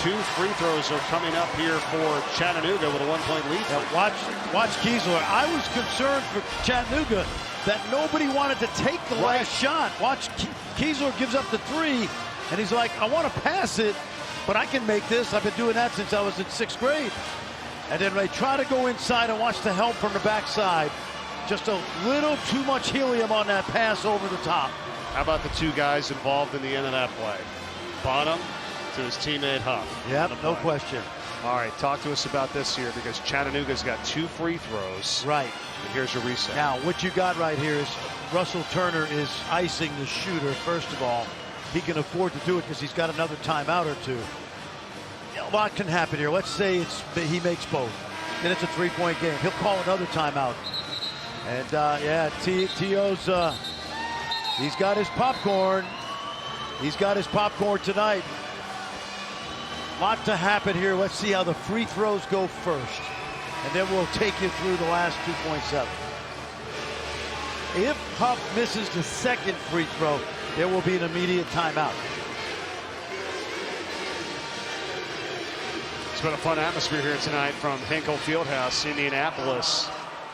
2 free throws are coming up here for Chattanooga with a 1-point lead. Now watch Kiesler. I was concerned for Chattanooga that nobody wanted to take the last shot. Watch, Kiesler gives up the 3, and he's like, I want to pass it, but I can make this. I've been doing that since I was in 6th grade. And then they try to go inside and watch the help from the backside. Just a little too much helium on that pass over the top. How about the 2 guys involved in the end of that play? Bonham to his teammate Huff. Yep, no question. All right, talk to us about this here, because Chattanooga's got 2 free throws. Right. And here's your reset. Now, what you got right here is Russell Turner is icing the shooter. First of all, he can afford to do it because he's got another timeout or 2. A lot can happen here. Let's say he makes both. Then it's a 3-point game. He'll call another timeout. And yeah, T.O.'s he's got his popcorn. He's got his popcorn tonight. Lot to happen here. Let's see how the free throws go first. And then we'll take you through the last 2.7. If Huff misses the second free throw, there will be an immediate timeout. It's been a fun atmosphere here tonight from Hinkle Fieldhouse, Indianapolis,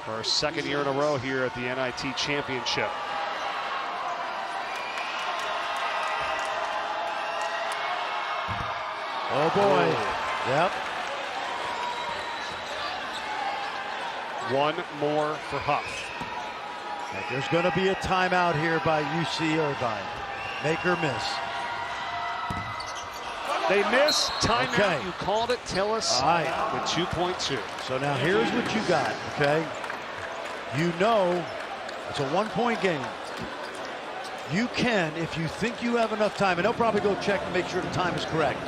for our 2nd year in a row here at the NIT Championship. Oh boy. Yep. 1 more for Huff. There's going to be a timeout here by UC Irvine. Make or miss. They miss. Timeout. Okay. You called it. Tell us. All right. With 2.2. So now here's what you got, okay? You know it's a 1-point game. You can, if you think you have enough time, and they'll probably go check and make sure the time is correct.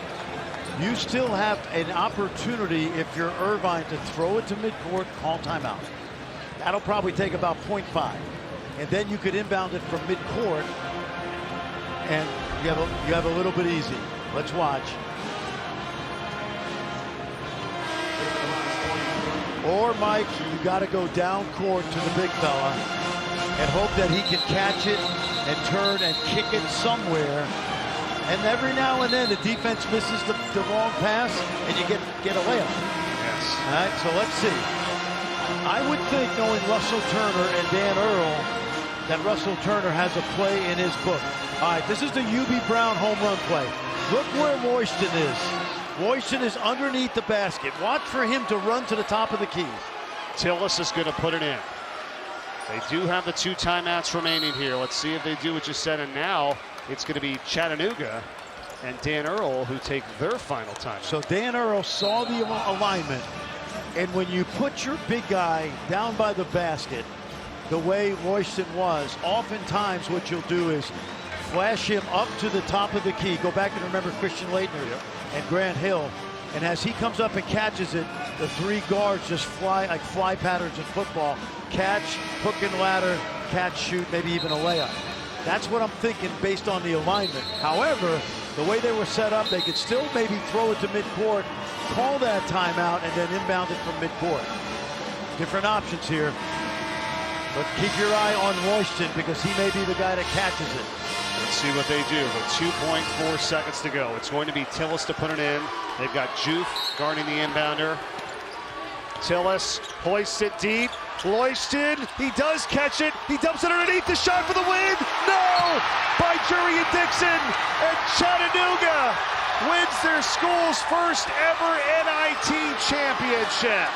You still have an opportunity, if you're Irvine, to throw it to midcourt, call timeout. That'll probably take about 0.5. And then you could inbound it from midcourt, and you have a little bit easy. Let's watch. Or, Mike, you got to go down court to the big fella and hope that he can catch it and turn and kick it somewhere. And every now and then the defense misses the wrong pass and you get a layup. Yes. All right, so let's see. I would think, knowing Russell Turner and Dan Earl, that Russell Turner has a play in his book. All right, this is the UB Brown home run play. Look where Royston is. Royston is underneath the basket. Watch for him to run to the top of the key. Tillis is going to put it in. They do have the 2 timeouts remaining here. Let's see if they do what you said. And now it's going to be Chattanooga and Dan Earl who take their final time. So Dan Earl saw the alignment. And when you put your big guy down by the basket, the way Royston was, oftentimes what you'll do is flash him up to the top of the key. Go back and remember Christian Leitner and Grant Hill. And as he comes up and catches it, the 3 guards just fly like fly patterns in football. Catch, hook and ladder, catch, shoot, maybe even a layup. That's what I'm thinking based on the alignment. However, the way they were set up, they could still maybe throw it to midcourt, call that timeout, and then inbound it from midcourt. Different options here. But keep your eye on Royston because he may be the guy that catches it. Let's see what they do with 2.4 seconds to go. It's going to be Tillis to put it in. They've got Juve guarding the inbounder. Tillis hoists it deep. Royston, he does catch it. He dumps it underneath, the shot for the win. No! By Jurian Dixon. And Chattanooga wins their school's first ever NIT championship.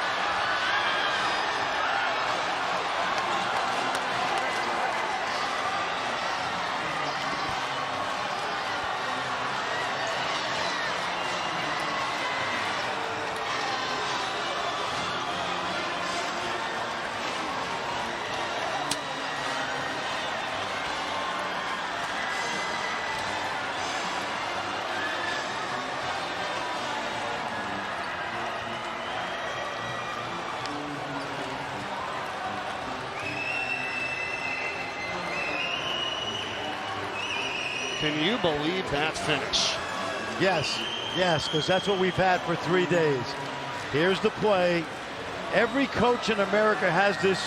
Can you believe that finish? Yes, because that's what we've had for 3 days. Here's the play. Every coach in America has this,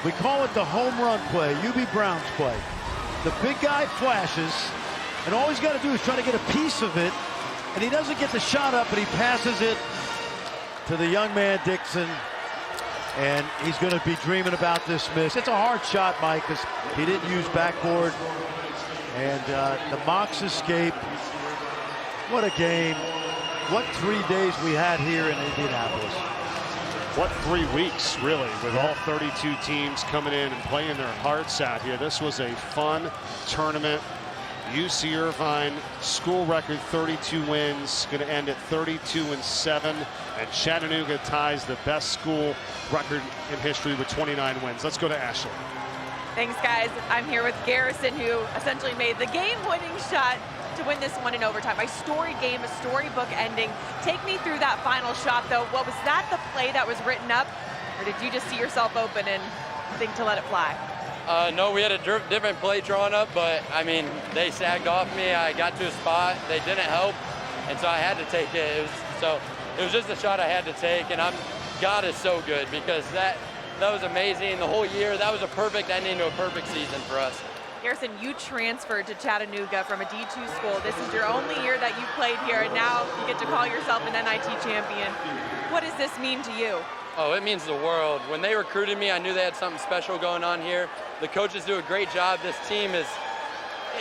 we call it the home run play, UB Brown's play. The big guy flashes, and all he's got to do is try to get a piece of it, and he doesn't get the shot up, but he passes it to the young man, Dixon, and he's going to be dreaming about this miss. It's a hard shot, Mike, because he didn't use backboard. And the Mocs escape. What a game. What 3 days we had here in Indianapolis. What 3 weeks, really, with all 32 teams coming in and playing their hearts out here. This was a fun tournament. UC Irvine, school record 32 wins, going to end at 32-7. And Chattanooga ties the best school record in history with 29 wins. Let's go to Ashley. Thanks, guys. I'm here with Garrison, who essentially made the game-winning shot to win this one in overtime. A story game, a storybook ending. Take me through that final shot, though. What was that the play that was written up, or did you just see yourself open and think to let it fly? No, we had a different play drawn up, but, I mean, they sagged off me. I got to a spot. They didn't help, and so I had to take it. It was just a shot I had to take, and God is so good because that was amazing. The whole year, that was a perfect ending to a perfect season for us. Garrison, you transferred to Chattanooga from a D2 school. This is your only year that you played here, and now you get to call yourself an NIT champion. What does this mean to you? Oh, it means the world. When they recruited me, I knew they had something special going on here. The coaches do a great job. This team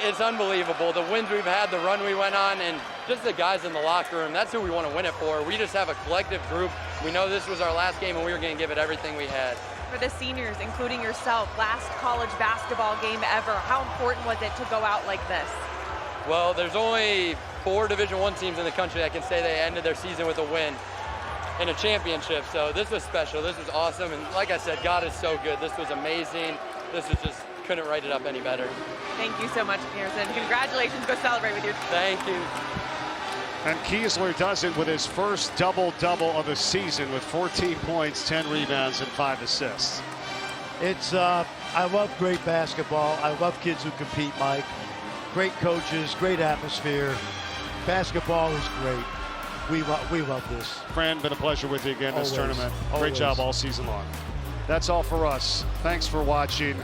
it's unbelievable. The wins we've had, the run we went on, and just the guys in the locker room, that's who we want to win it for. We just have a collective group. We know this was our last game, and we were going to give it everything we had. For the seniors, including yourself, last college basketball game ever, how important was it to go out like this? Well, there's only 4 Division I teams in the country that can say they ended their season with a win in a championship. So this was special. This was awesome. And like I said, God is so good. This was amazing. This was just, couldn't write it up any better. Thank you so much, Garrison. Congratulations. Go celebrate with your team. Thank you. And Kiesler does it with his first double-double of the season with 14 points, 10 rebounds, and 5 assists. I love great basketball. I love kids who compete, Mike. Great coaches, great atmosphere. Basketball is great. We love this. Fran, been a pleasure with you again this tournament. Great Always. job all season long. That's all for us. Thanks for watching.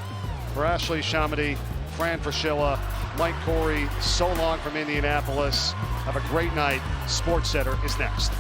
For Ashley Shamady, Fran Fraschilla, Mike Corey, so long from Indianapolis. Have a great night. SportsCenter is next.